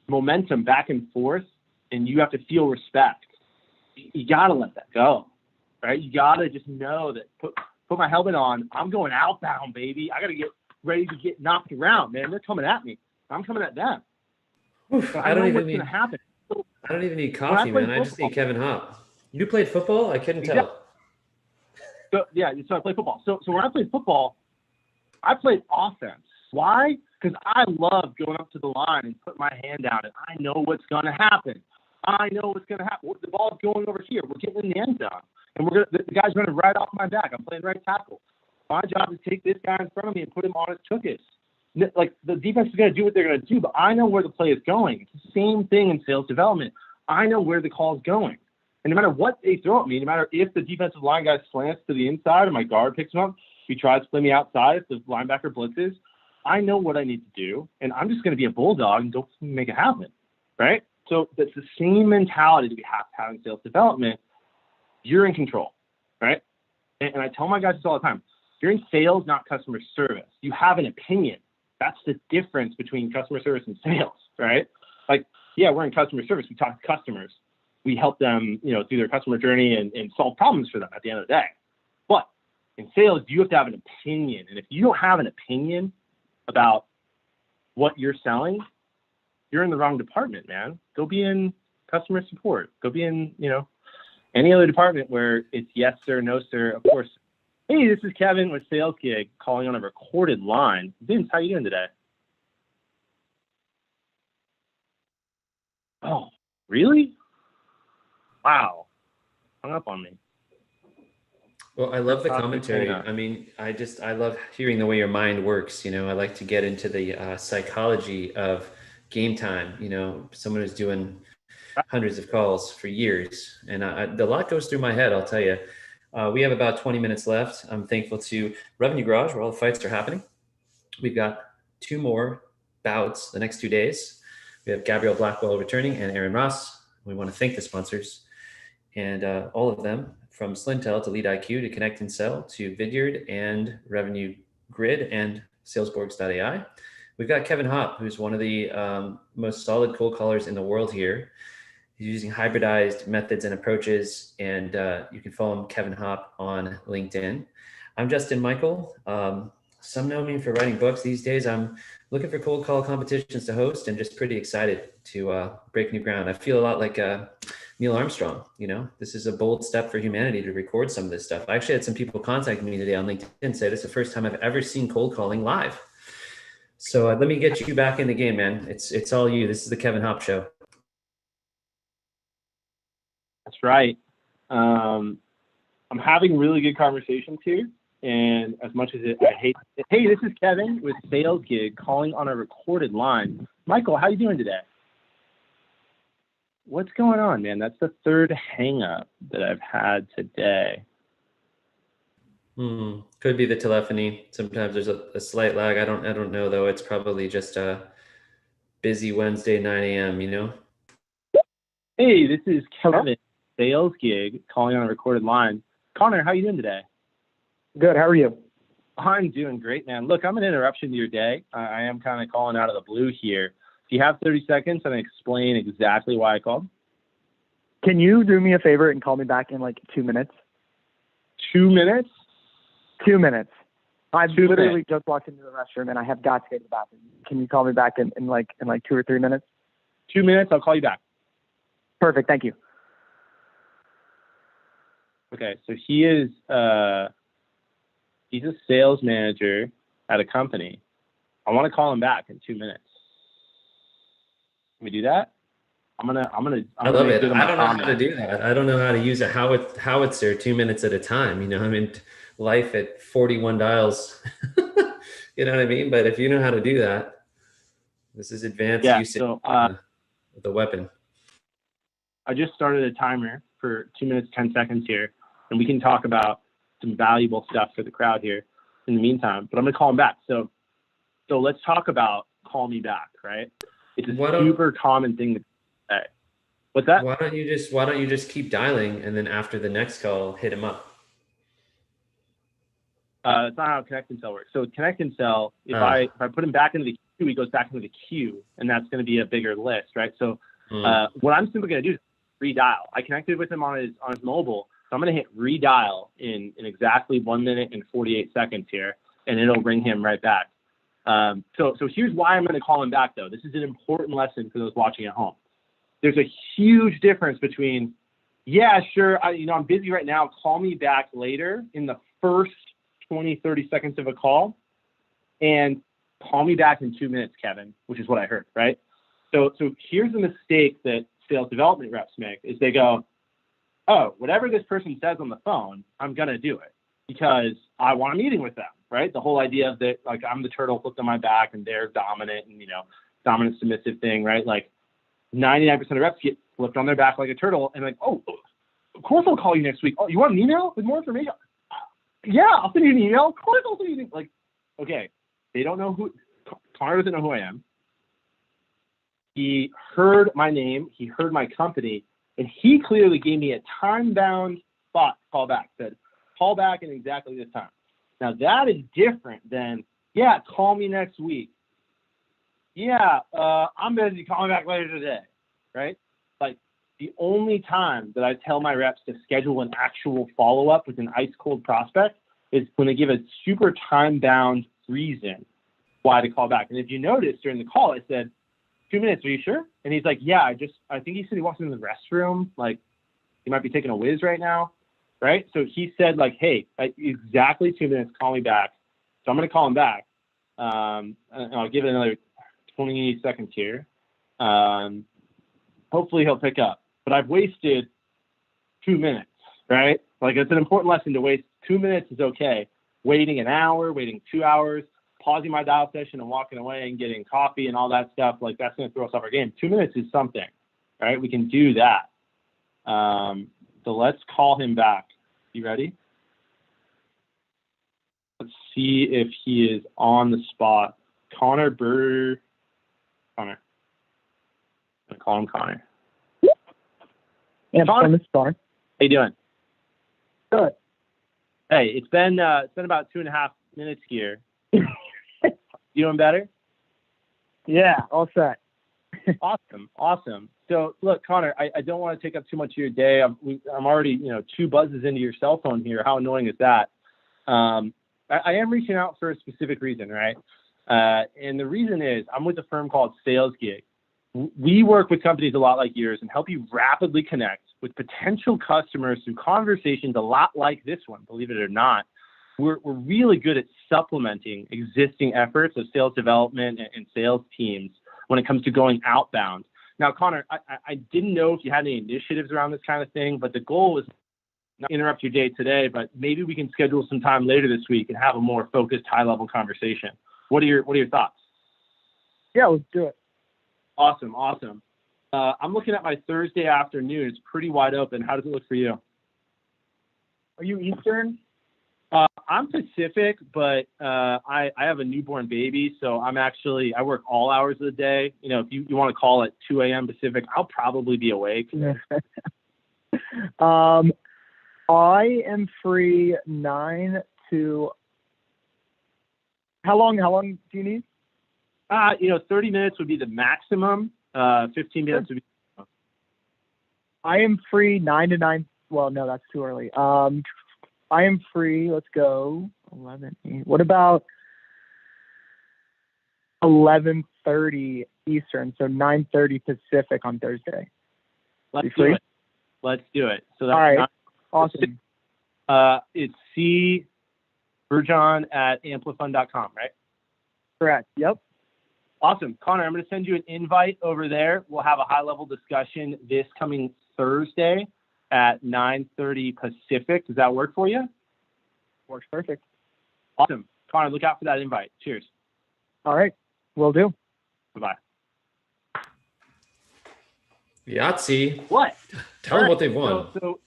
momentum back and forth, and you have to feel respect. You got to let that go, right? You got to just know that put my helmet on. I'm going outbound, baby. I got to get ready to get knocked around, man. They're coming at me. I'm coming at them. Oof, So I don't know even what's need. going to happen. I don't even need coffee, man. I just need Kevin Hopp. You played football? I couldn't tell. So I play football. So when I played football, I played offense. Why? Because I love going up to the line and put my hand down, and I know what's going to happen. I know what's going to happen. The ball's going over here. We're getting in the end zone, and the guy's running right off my back. I'm playing right tackle. My job is to take this guy in front of me and put him on his tuchus. Like, the defense is going to do what they're going to do, but I know where the play is going. It's the same thing in sales development. I know where the call is going. And no matter what they throw at me, no matter if the defensive line guy slants to the inside and my guard picks him up, if he tries to play me outside, if the linebacker blitzes, I know what I need to do, and I'm just going to be a bulldog and go make it happen, right? So that's the same mentality that we have to have in sales development. You're in control, right? And I tell my guys this all the time. You're in sales, not customer service. You have an opinion. That's the difference between customer service and sales, right? Like, yeah, we're in customer service. We talk to customers. We help them, through their customer journey and solve problems for them at the end of the day. But in sales, you have to have an opinion. And if you don't have an opinion about what you're selling, you're in the wrong department, man. Go be in customer support. Go be in, any other department where it's yes, sir, no, sir, of course. Hey, this is Kevin with Sales Gig calling on a recorded line. Vince, how you doing today? Oh, really? Wow. Hung up on me. Well, I love the commentary. I mean, I love hearing the way your mind works. I like to get into the psychology of game time. Someone who's doing hundreds of calls for years, and a lot goes through my head, I'll tell you. We have about 20 minutes left. I'm thankful to Revenue Garage, where all the fights are happening. We've got 2 more bouts the next 2 days. We have Gabrielle Blackwell returning and Aaron Ross. We want to thank the sponsors and all of them, from Slintel to Lead IQ to Connect and Sell to Vidyard and Revenue Grid and Salesborgs.ai. We've got Kevin Hopp, who's one of the most solid cold callers in the world here. He's using hybridized methods and approaches, and you can follow him, Kevin Hopp, on LinkedIn. I'm Justin Michael. Some know me for writing books. These days, I'm looking for cold call competitions to host and just pretty excited to break new ground. I feel a lot like Neil Armstrong. This is a bold step for humanity to record some of this stuff. I actually had some people contact me today on LinkedIn and said it's the first time I've ever seen cold calling live. So let me get you back in the game, man. It's all you. This is the Kevin Hopp Show. That's right. I'm having really good conversations here. And as much as I hate it, hey, this is Kevin with Sales Gig calling on a recorded line. Michael, how you doing today? What's going on, man? That's the 3rd hang up that I've had today. Could be the telephony. Sometimes there's a slight lag. I don't know though. It's probably just a busy Wednesday 9 a.m. Hey, this is Kevin, Sales Gig, calling on a recorded line. Connor, how you doing today? Good. How are you? I'm doing great, man. Look, I'm an interruption to your day. I am kind of calling out of the blue here. Do you have 30 seconds and explain exactly why I called? Can you do me a favor and call me back in like 2 minutes? 2 minutes? 2 minutes. I've literally just walked into the restroom and I have got to go to the bathroom. Can you call me back in 2 or 3 minutes? 2 minutes. I'll call you back. Perfect. Thank you. Okay. So he's a sales manager at a company. I want to call him back in 2 minutes. Can we do that? I love it. I don't know how to do that. I don't know how to use a howitzer 2 minutes at a time. I'm in life at 41 dials. You know what I mean? But if you know how to do that, this is advanced usage of the weapon. I just started a timer for 2 minutes, 10 seconds here. and we can talk about some valuable stuff for the crowd here in the meantime. But I'm going to call him back. So let's talk about call me back, right? It's a super common thing to say. What's that? Why don't you just keep dialing, and then after the next call, hit him up? That's not how Connect and Sell works. So Connect and Sell, if I put him back into the queue, he goes back into the queue, and that's going to be a bigger list, right? So what I'm simply going to do is redial. I connected with him on his mobile, so I'm going to hit redial in exactly 1 minute and 48 seconds here, and it'll bring him right back. So here's why I'm going to call him back, though. This is an important lesson for those watching at home. There's a huge difference between, yeah, sure, I'm busy right now, call me back later in the first 20, 30 seconds of a call, and call me back in 2 minutes, Kevin, which is what I heard, right? So here's the mistake that sales development reps make, is they go, oh, whatever this person says on the phone, I'm going to do it because I want a meeting with them, right? The whole idea of that, like, I'm the turtle flipped on my back and they're dominant and, dominant submissive thing, right? Like 99% of reps get flipped on their back like a turtle and like, oh, of course I'll call you next week. Oh, you want an email with more information? Yeah, I'll send you an email. Of course I'll send you an email. Like, okay, they don't know Connor doesn't know who I am. He heard my name, he heard my company, and he clearly gave me a time-bound spot to call back, said, call back in exactly this time. Now, that is different than, yeah, call me next week. Yeah, I'm busy, call me back later today, right? Like, the only time that I tell my reps to schedule an actual follow-up with an ice-cold prospect is when they give a super time-bound reason why to call back. And if you notice during the call, I said, 2 minutes, are you sure? And he's like, yeah, I think he said he walks into the restroom. Like, he might be taking a whiz right now, right? So he said, like, hey, exactly 2 minutes, call me back. So I'm going to call him back. And I'll give it another 20 seconds here. Hopefully he'll pick up. But I've wasted 2 minutes, right? Like, it's an important lesson to waste 2 minutes is okay. Waiting an hour, waiting 2 hours, pausing my dial session and walking away and getting coffee and all that stuff, like, that's going to throw us off our game. 2 minutes is something, right? We can do that. So let's call him back. You ready? Let's see if he is on the spot. Connor. I'm going to call him Connor. Yeah, on the spot. How you doing? Good. Hey, it's been about 2.5 minutes here. You doing better? Yeah, all set. Awesome. So look, Connor, I don't want to take up too much of your day. I'm already, 2 buzzes into your cell phone here. How annoying is that? I am reaching out for a specific reason, right? And the reason is I'm with a firm called Sales Gig. We work with companies a lot like yours and help you rapidly connect with potential customers through conversations a lot like this one, believe it or not. We're really good at supplementing existing efforts of sales development and sales teams when it comes to going outbound. Now, Connor, I didn't know if you had any initiatives around this kind of thing, but the goal was not to interrupt your day today, but maybe we can schedule some time later this week and have a more focused, high-level conversation. What are your thoughts? Yeah, let's do it. Awesome. I'm looking at my Thursday afternoon. It's pretty wide open. How does it look for you? Are you Eastern? I'm Pacific, but I have a newborn baby, so I work all hours of the day. If you want to call it 2 a.m. Pacific, I'll probably be awake. I am free 9 to. How long do you need? 30 minutes would be the maximum. 15 minutes would be. I am free 9 to 9. Well, no, that's too early. I am free. Let's go. 11. What about 11:30 Eastern? So 9:30 Pacific on Thursday. Let's do it. So that's all right. Awesome. It's C. Burjon at amplifund.com, right? Correct. Yep. Awesome. Connor, I'm going to send you an invite over there. We'll have a high-level discussion this coming Thursday at 9:30 Pacific. Does that work for you? Works perfect. Awesome. Connor, look out for that invite. Cheers. All right. Will do. Bye-bye. Yahtzee. What? Tell them what they've won. So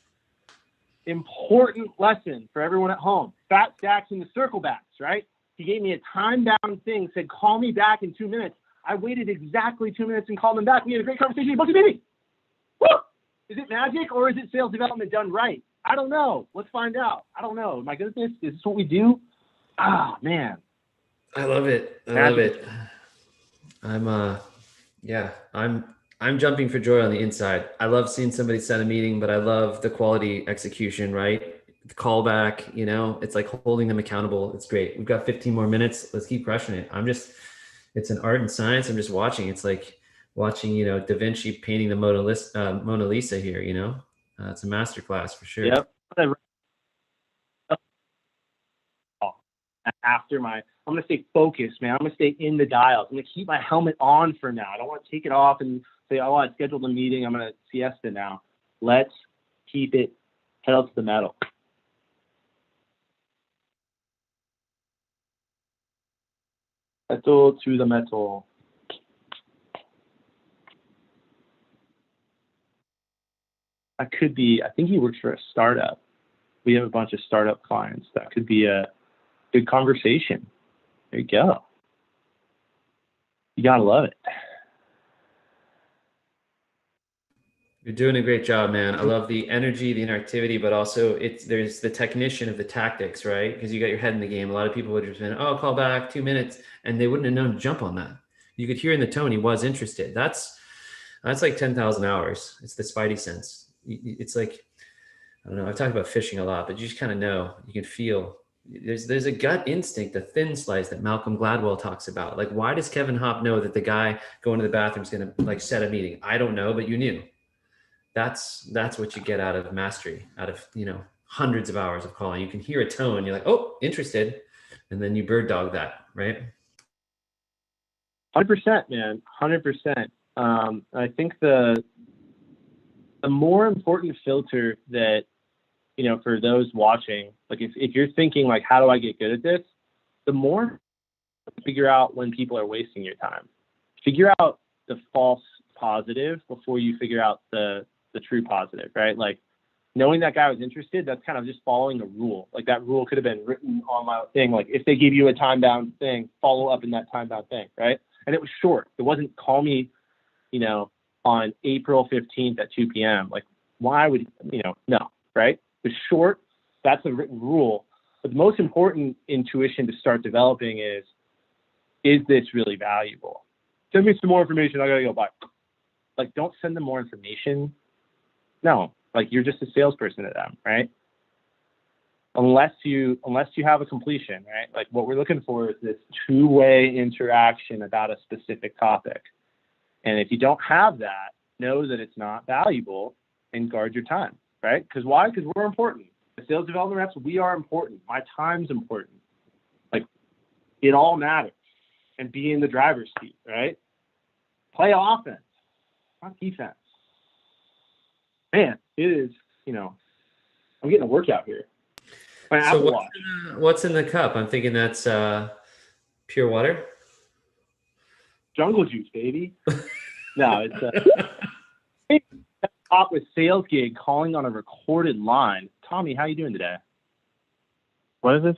important lesson for everyone at home. Fat stacks and the circle backs, right? He gave me a time-bound thing, said, call me back in 2 minutes. I waited exactly 2 minutes and called him back. We had a great conversation. He booked a meeting. Woo! Is it magic or is it sales development done right? I don't know. Let's find out. I don't know. Am I good at this? Is this what we do? Ah, man. I love it. I love it. I'm jumping for joy on the inside. I love seeing somebody set a meeting, but I love the quality execution, right? The callback, it's like holding them accountable. It's great. We've got 15 more minutes. Let's keep crushing it. It's an art and science. I'm just watching. It's like watching, Da Vinci painting the Mona Lisa here, it's a masterclass for sure. Yep. I'm going to stay focused, man. I'm going to stay in the dials. I'm going to keep my helmet on for now. I don't want to take it off and say, oh, I scheduled a meeting. I'm going to siesta now. Let's keep it pedal to the metal. Pedal to the metal. I think he works for a startup. We have a bunch of startup clients. That could be a good conversation. There you go. You gotta love it. You're doing a great job, man. I love the energy, the interactivity, but also there's the technician of the tactics, right? Because you got your head in the game. A lot of people would have been, oh, call back 2 minutes, and they wouldn't have known to jump on that. You could hear in the tone he was interested. That's like 10,000 hours. It's the spidey sense. It's like, I don't know. I've talked about fishing a lot, but you just kind of know. You can feel. There's a gut instinct, a thin slice that Malcolm Gladwell talks about. Like, why does Kevin Hopp know that the guy going to the bathroom is going to like set a meeting? I don't know, but you knew. That's what you get out of mastery, out of hundreds of hours of calling. You can hear a tone. You're like, oh, interested, and then you bird dog that, right? 100%, man. 100%. I think the more important filter that for those watching, like if you're thinking like, how do I get good at this? The more figure out when people are wasting your time. Figure out the false positive before you figure out the true positive, right? Like knowing that guy was interested, that's kind of just following a rule. Like that rule could have been written on my thing. Like if they give you a time-bound thing, follow up in that time-bound thing, right? And it was short. It wasn't call me, on April 15th at 2 p.m. Like why would, no, right? It's short. That's a written rule. But the most important intuition to start developing is this really valuable? Send me some more information. I got to go. Bye. Like, don't send them more information. No, like you're just a salesperson to them, right? Unless you have a completion, right? Like what we're looking for is this two-way interaction about a specific topic. And if you don't have that, know that it's not valuable and guard your time, right? Because why? Because we're important. The sales development reps, we are important. My time's important. Like it all matters. And be in the driver's seat, right? Play offense, not defense. Man, it is, I'm getting a workout here. My So Apple Watch. What's in the cup? I'm thinking that's pure water. Jungle juice, baby. No, it's Hopp with Sales Gig calling on a recorded line. Tommy, how you doing today? What is this?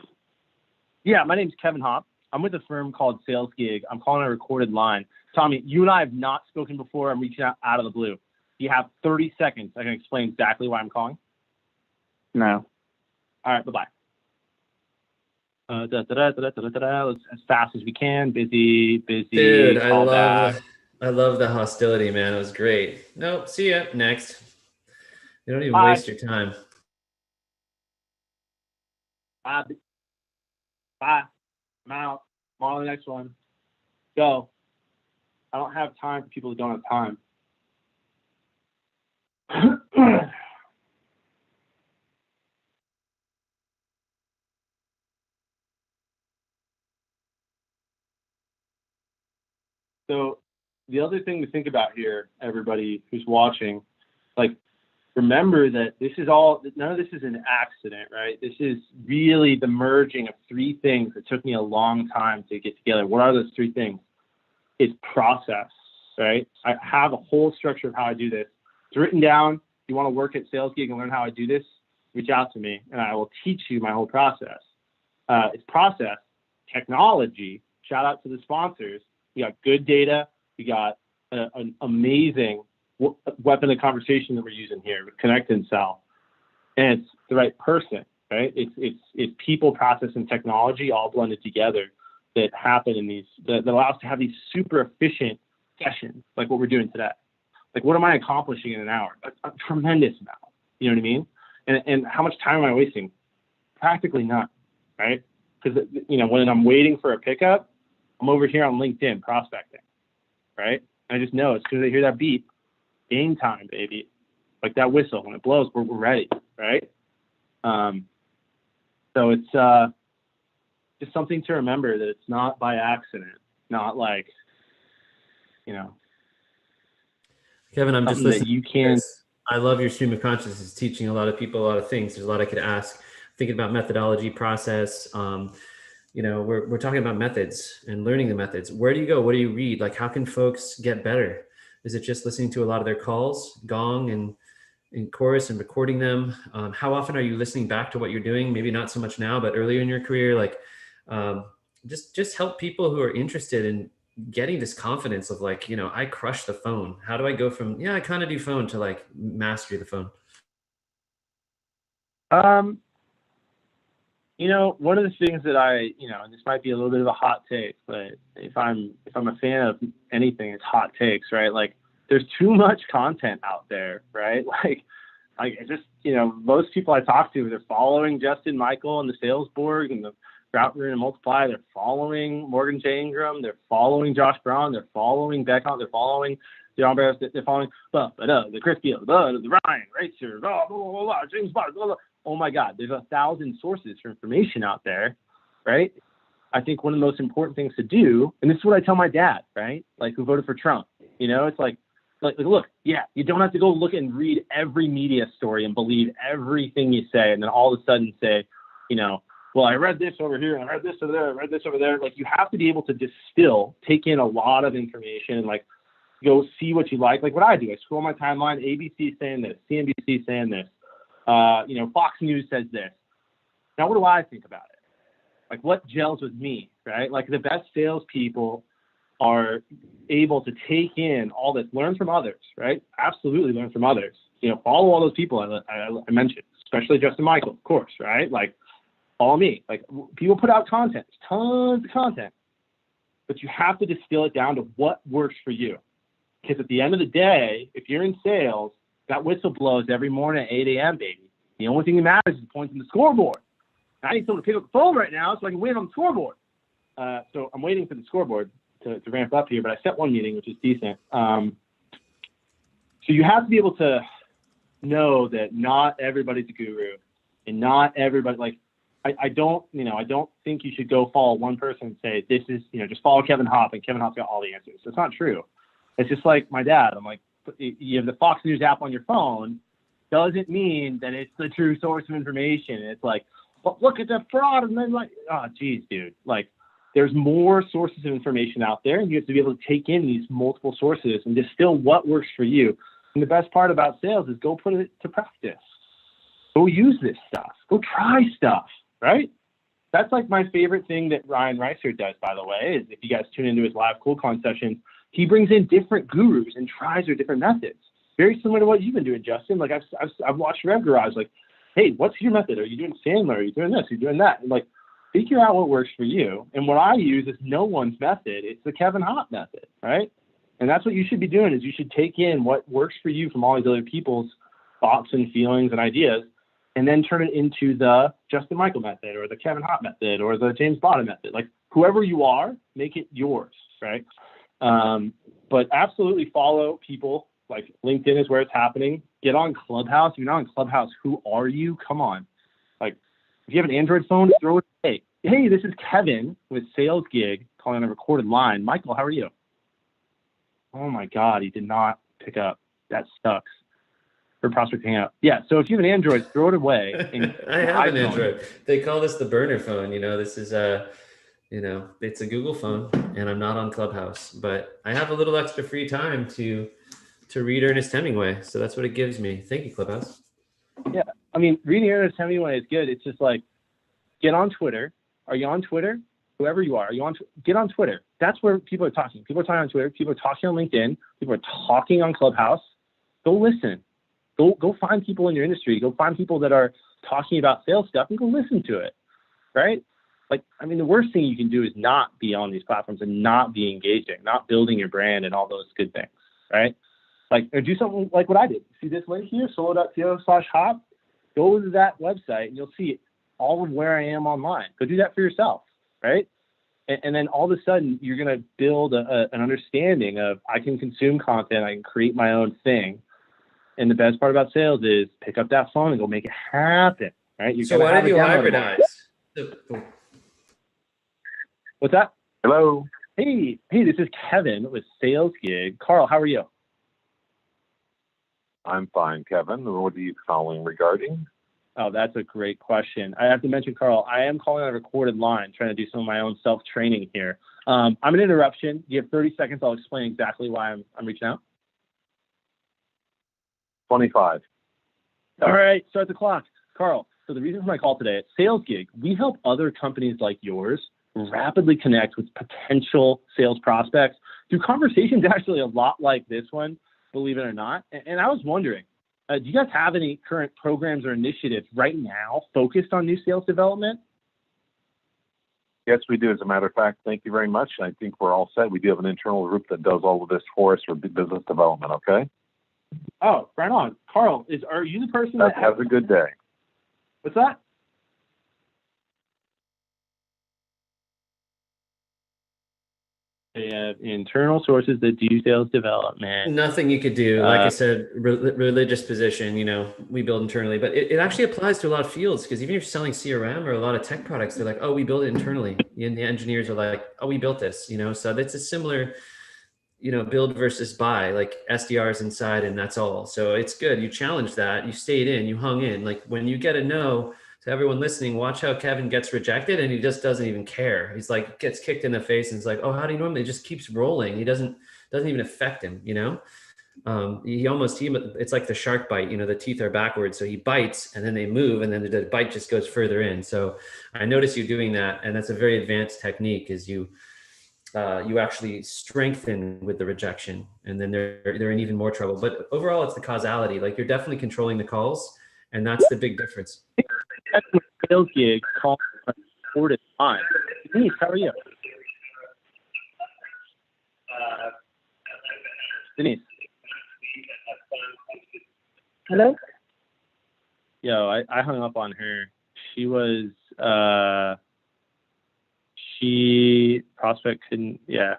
Yeah, my name's Kevin Hopp. I'm with a firm called Sales Gig. I'm calling on a recorded line. Tommy, you and I have not spoken before. I'm reaching out of the blue. You have 30 seconds. I can explain exactly why I'm calling. No. All right, bye-bye. Let's as fast as we can. Busy. Dude, I love the hostility, man. It was great. Nope, see ya. Next. You don't even waste your time. Bye. I'm out. I'm on the next one. Go. I don't have time for people who don't have time. So the other thing to think about here, everybody who's watching, like, remember that none of this is an accident, right? This is really the merging of three things that took me a long time to get together. What are those three things? It's process, right? I have a whole structure of how I do this. It's written down. If you want to work at Sales Gig and learn how I do this, reach out to me and I will teach you my whole process. It's process, technology. Shout out to the sponsors. We got good data. We got an amazing weapon of conversation that we're using here with Connect and Sell. And it's the right person, right? It's people, process, and technology all blended together that happen in these, that allow us to have these super efficient sessions like what we're doing today. Like, what am I accomplishing in an hour? A tremendous amount. You know what I mean? And how much time am I wasting? Practically none, right? Because, you know, when I'm waiting for a pickup, I'm over here on LinkedIn prospecting, right? And I just know as soon as I hear that beep, game time, baby. Like that whistle, when it blows, we're ready, right? So it's just something to remember, that it's not by accident, not like, you know, Kevin, I'm just listening. That you can. I love your stream of consciousness, teaching a lot of people a lot of things. There's a lot I could ask. Thinking about methodology, process. You know, we're talking about methods and learning the methods. Where do you go? What do you read? Like, how can folks get better? Is it just listening to a lot of their calls, Gong and Chorus, and recording them? How often are you listening back to what you're doing? Maybe not so much now, but earlier in your career, like just help people who are interested in getting this confidence of like, you know, I crush the phone. How do I go from, yeah, I kind of do phone to like mastery the phone? You know, one of the things that you know, and this might be a little bit of a hot take, but if I'm a fan of anything, it's hot takes, right? Like, there's too much content out there, right? Like it's just, you know, most people I talk to, they're following Justin Michael and the Salesborg and the Route and Multiply. They're following Morgan J. Ingram. They're following Josh Brown. They're following Beckhoff. They're following John Barris. They're following the Chris Beal, the Ryan Racer, blah, blah, blah, blah, James Bond, blah, blah. Oh my God, there's 1,000 sources for information out there, right? I think one of the most important things to do, and this is what I tell my dad, right? Like, who voted for Trump, you know, it's like, look, yeah, you don't have to go look and read every media story and believe everything you say, and then all of a sudden say, you know, well, I read this over here, and I read this over there, I read this over there. Like, you have to be able to distill, take in a lot of information, and like, go see what you like. Like what I do, I scroll my timeline, ABC saying this, CNBC saying this, you know, Fox News says this. Now, what do I think about it? Like, what gels with me, right? Like, the best salespeople are able to take in all this, learn from others, right? Absolutely learn from others. You know, follow all those people I mentioned, especially Justin Michael, of course, right? Like, follow me. Like, people put out content, tons of content, but you have to distill it down to what works for you. Because at the end of the day, if you're in sales, that whistle blows every morning at 8 a.m., baby. The only thing that matters is points on the scoreboard. I need someone to pick up the phone right now so I can win on the scoreboard. So I'm waiting for the scoreboard to ramp up here, but I set one meeting, which is decent. So you have to be able to know that not everybody's a guru, and not everybody, like, I don't think you should go follow one person and say, this is, you know, just follow Kevin Hopp and Kevin Hopp's got all the answers. That's not true. It's just like my dad. I'm like, you have the Fox News app on your phone, doesn't mean that it's the true source of information. It's like, but look at the fraud. And then like, oh, geez, dude, like, there's more sources of information out there, and you have to be able to take in these multiple sources and distill what works for you. And the best part about sales is go put it to practice. Go use this stuff. Go try stuff, right? That's like my favorite thing that Ryan Reiser does, by the way, is if you guys tune into his live CoolCon sessions, he brings in different gurus and tries their different methods. Very similar to what you've been doing, Justin. Like, I've watched Rev Garage, like, hey, what's your method? Are you doing Sandler? Are you doing this? Are you doing that? And like, figure out what works for you. And what I use is no one's method. It's the Kevin Hopp method, right? And that's what you should be doing, is you should take in what works for you from all these other people's thoughts and feelings and ideas, and then turn it into the Justin Michael method or the Kevin Hopp method or the James Bottom method. Like, whoever you are, make it yours, right? But absolutely follow people. Like, LinkedIn is where it's happening. Get on Clubhouse. If you're not on Clubhouse, who are you? Come on. Like, if you have an Android phone, throw it. Hey, this is Kevin with Sales Gig calling on a recorded line. Michael, how are you? Oh my God, he did not pick up. That sucks. For Prospect Hangout. Yeah, so if you have an Android, throw it away. I have an Android. They call this the burner phone. You know, this is you know, it's a Google phone, and I'm not on Clubhouse, but I have a little extra free time to read Ernest Hemingway. So that's what it gives me. Thank you, Clubhouse. Yeah, I mean, reading internet to anyone is good. It's just like, get on Twitter. Are you on Twitter? Whoever you are you on? Get on Twitter. That's where people are talking. People are talking on Twitter. People are talking on LinkedIn. People are talking on Clubhouse. Go listen. Go find people in your industry. Go find people that are talking about sales stuff and go listen to it, right? Like, I mean, the worst thing you can do is not be on these platforms and not be engaging, not building your brand and all those good things, right? Like, or do something like what I did. See this link here, solo.co/Hopp? Go to that website and you'll see all of where I am online. Go do that for yourself, right? And then all of a sudden, you're going to build an understanding of, I can consume content, I can create my own thing. And the best part about sales is pick up that phone and go make it happen, right? So why did you hybridize? What's that? Hello. Hey, this is Kevin with Sales Gig. Carl, how are you? I'm fine, Kevin. What are you calling regarding? Oh, that's a great question. I have to mention, Carl, I am calling on a recorded line, trying to do some of my own self-training here. I'm an interruption. You have 30 seconds. I'll explain exactly why I'm reaching out. 25. All right, start the clock. Carl, so the reason for my call today at Sales Gig, we help other companies like yours rapidly connect with potential sales prospects through conversations actually a lot like this one, believe it or not. And I was wondering, do you guys have any current programs or initiatives right now focused on new sales development? Yes, we do. As a matter of fact, thank you very much. I think we're all set. We do have an internal group that does all of this for us for business development, okay? Oh, right on. Carl, are you the person that have a good day. What's that? They have internal sources that do sales development. Nothing you could do. Like I said, religious position, we build internally, but it actually applies to a lot of fields, because even if you're selling CRM or a lot of tech products, they're like, oh, we build it internally. And the engineers are like, oh, we built this, so it's a similar, build versus buy, like SDRs inside and that's all. So it's good. You challenge that, you stayed in, you hung in. Like when you get a no, to everyone listening, watch how Kevin gets rejected and he just doesn't even care. He's like, gets kicked in the face and it's like, oh, how do you normally? It just keeps rolling. He doesn't even affect him, it's like the shark bite, the teeth are backwards. So he bites and then they move and then the bite just goes further in. So I notice you doing that. And that's a very advanced technique, is you actually strengthen with the rejection, and then they're in even more trouble. But overall, it's the causality. Like you're definitely controlling the calls, and that's the big difference. Sales Gig call recorded time. Denise, how are you? Denise. Hello? Yo, I hung up on her. She was prospect couldn't, yeah.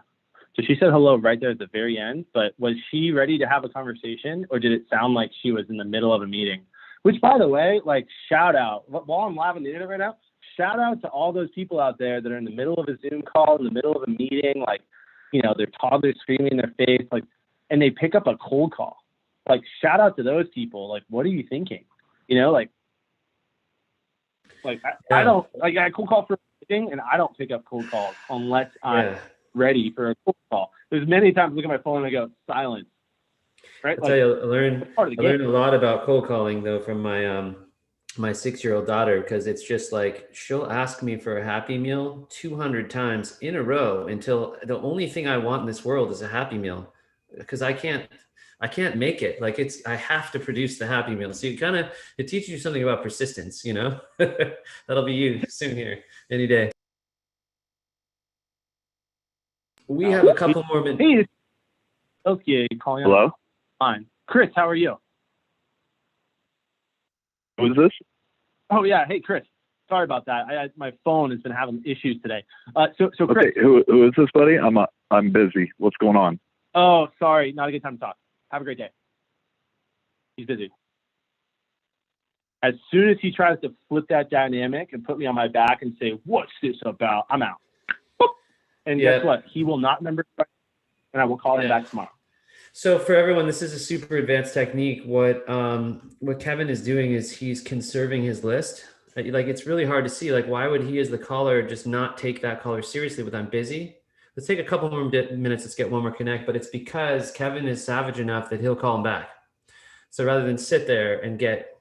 So she said hello right there at the very end, but was she ready to have a conversation, or did it sound like she was in the middle of a meeting? Which, by the way, like, shout out, while I'm live on the internet right now, shout out to all those people out there that are in the middle of a Zoom call, in the middle of a meeting, like, their toddler's screaming in their face, like, and they pick up a cold call. Like, shout out to those people. Like, what are you thinking? I don't, like, I cold call for a meeting, and I don't pick up cold calls unless I'm ready for a cold call. There's many times I look at my phone and I go, silence. Right? I tell you, I learned a lot about cold calling though from my my 6-year-old daughter, because it's just like she'll ask me for a Happy Meal 200 times in a row until the only thing I want in this world is a Happy Meal, because I can't make it. Like I have to produce the Happy Meal. So it teaches you something about persistence, That'll be you soon here, any day. We have a couple more minutes. Hey, okay, calling. Hello? Fine. Chris, how are you? Who's this? Oh yeah, hey Chris. Sorry about that. My phone has been having issues today. So Chris. Okay, who is this, buddy? I'm busy. What's going on? Oh, sorry, not a good time to talk. Have a great day. He's busy. As soon as he tries to flip that dynamic and put me on my back and say, "What's this about?" I'm out. And guess what? He will not remember, and I will call him back tomorrow. So for everyone, this is a super advanced technique. What Kevin is doing is he's conserving his list. Like it's really hard to see. Like, why would he, as the caller, just not take that caller seriously with "I'm busy"? Let's take a couple more minutes. Let's get one more connect. But it's because Kevin is savage enough that he'll call him back. So rather than sit there and get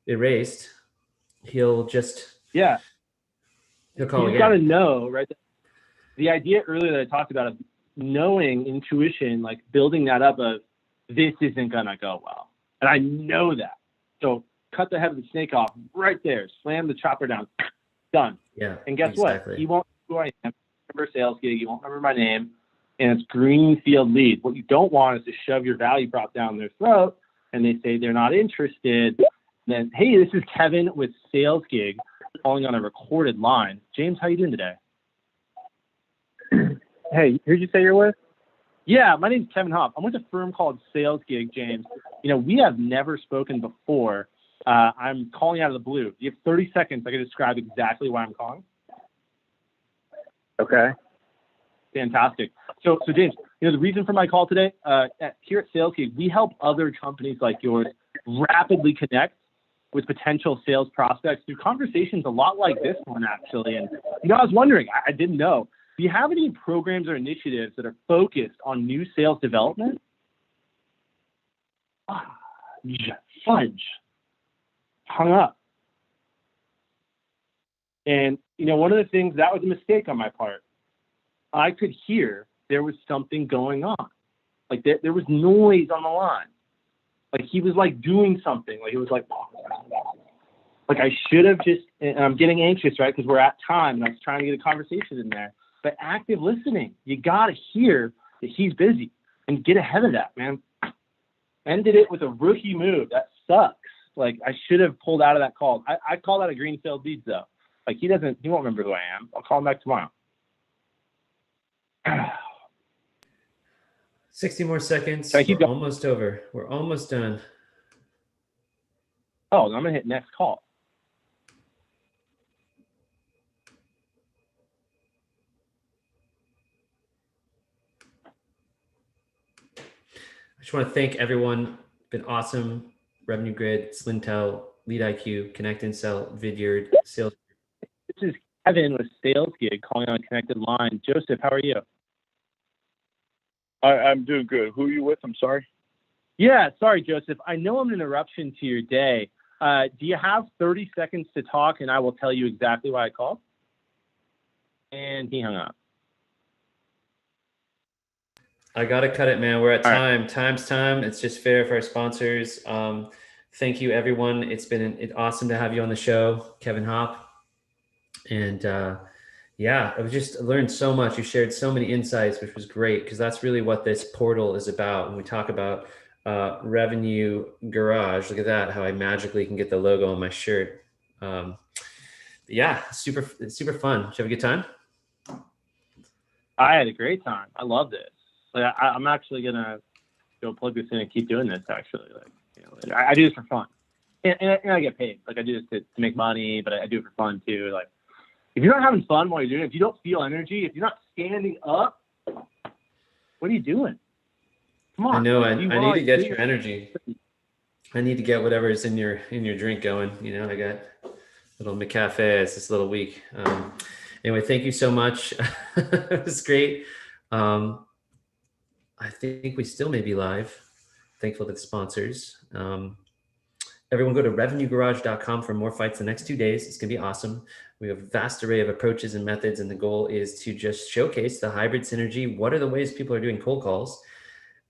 erased, he'll just Yeah. he'll call You again. got to know, right? The idea earlier that I talked about of knowing intuition, like building that up of this isn't gonna go well, and I know that. So cut the head of the snake off right there. Slam the chopper down. Done. Yeah. And guess exactly. what? He won't know who I am. Remember sales gig. He won't remember my name. And it's greenfield lead. What you don't want is to shove your value prop down their throat, and they say they're not interested. Then, hey, this is Kevin with Sales Gig, calling on a recorded line. James, how you doing today? Hey, who'd you say you're with? Yeah, my name's Kevin Hopp. I'm with a firm called Sales Gig, James. We have never spoken before. I'm calling out of the blue. You have 30 seconds. I can describe exactly why I'm calling. Okay. Fantastic. So James, the reason for my call today, here at Sales Gig, we help other companies like yours rapidly connect with potential sales prospects through conversations a lot like this one, actually. And, I was wondering, I didn't know, do you have any programs or initiatives that are focused on new sales development? Fudge. Hung up. And, one of the things, that was a mistake on my part. I could hear there was something going on. Like there was noise on the line. Like he was like doing something. Like it was like I should have just, and I'm getting anxious, right? Because we're at time and I was trying to get a conversation in there. But active listening, you got to hear that he's busy and get ahead of that, man. Ended it with a rookie move. That sucks. Like I should have pulled out of that call. I call that a greenfield lead though. Like he won't remember who I am. I'll call him back tomorrow. 60 more seconds. We're almost over. We're almost done. Oh, I'm going to hit next call. I just want to thank everyone. Been awesome. Revenue Grid, Slintel, Lead IQ, Connect and Sell, Vidyard, Sales. This is Kevin with Sales Gig calling on a connected line. Joseph, how are you? I'm doing good. Who are you with? I'm sorry. Yeah, sorry, Joseph. I know I'm an interruption to your day. Do you have 30 seconds to talk, and I will tell you exactly why I called? And he hung up. I got to cut it, man. We're at time. Right. Time's time. It's just fair for our sponsors. Thank you, everyone. It's been awesome to have you on the show, Kevin Hopp. And I learned so much. You shared so many insights, which was great because that's really what this portal is about. When we talk about Revenue Garage, look at that, how I magically can get the logo on my shirt. Super fun. Did you have a good time? I had a great time. I loved it. Like I'm actually gonna go plug this in and keep doing this. Actually, I do this for fun, and I get paid. Like I do this to make money, but I do it for fun too. Like if you're not having fun while you're doing it, if you don't feel energy, if you're not standing up, what are you doing? Come on. I know. I need to get your energy. I need to get whatever's in your drink going. I got a little McCafe. It's this little week. Anyway, thank you so much. It was great. I think we still may be live. Thankful to the sponsors. Everyone go to revenuegarage.com for more fights the next 2 days. It's going to be awesome. We have a vast array of approaches and methods, and the goal is to just showcase the hybrid synergy. What are the ways people are doing cold calls?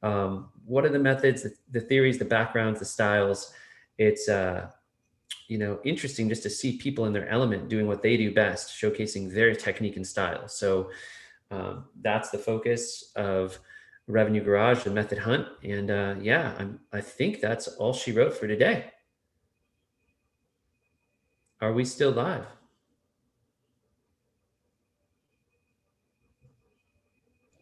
What are the methods, the theories, the backgrounds, the styles? It's interesting just to see people in their element doing what they do best, showcasing their technique and style. So that's the focus of Revenue Garage, the Method Hunt. And I think that's all she wrote for today. Are we still live?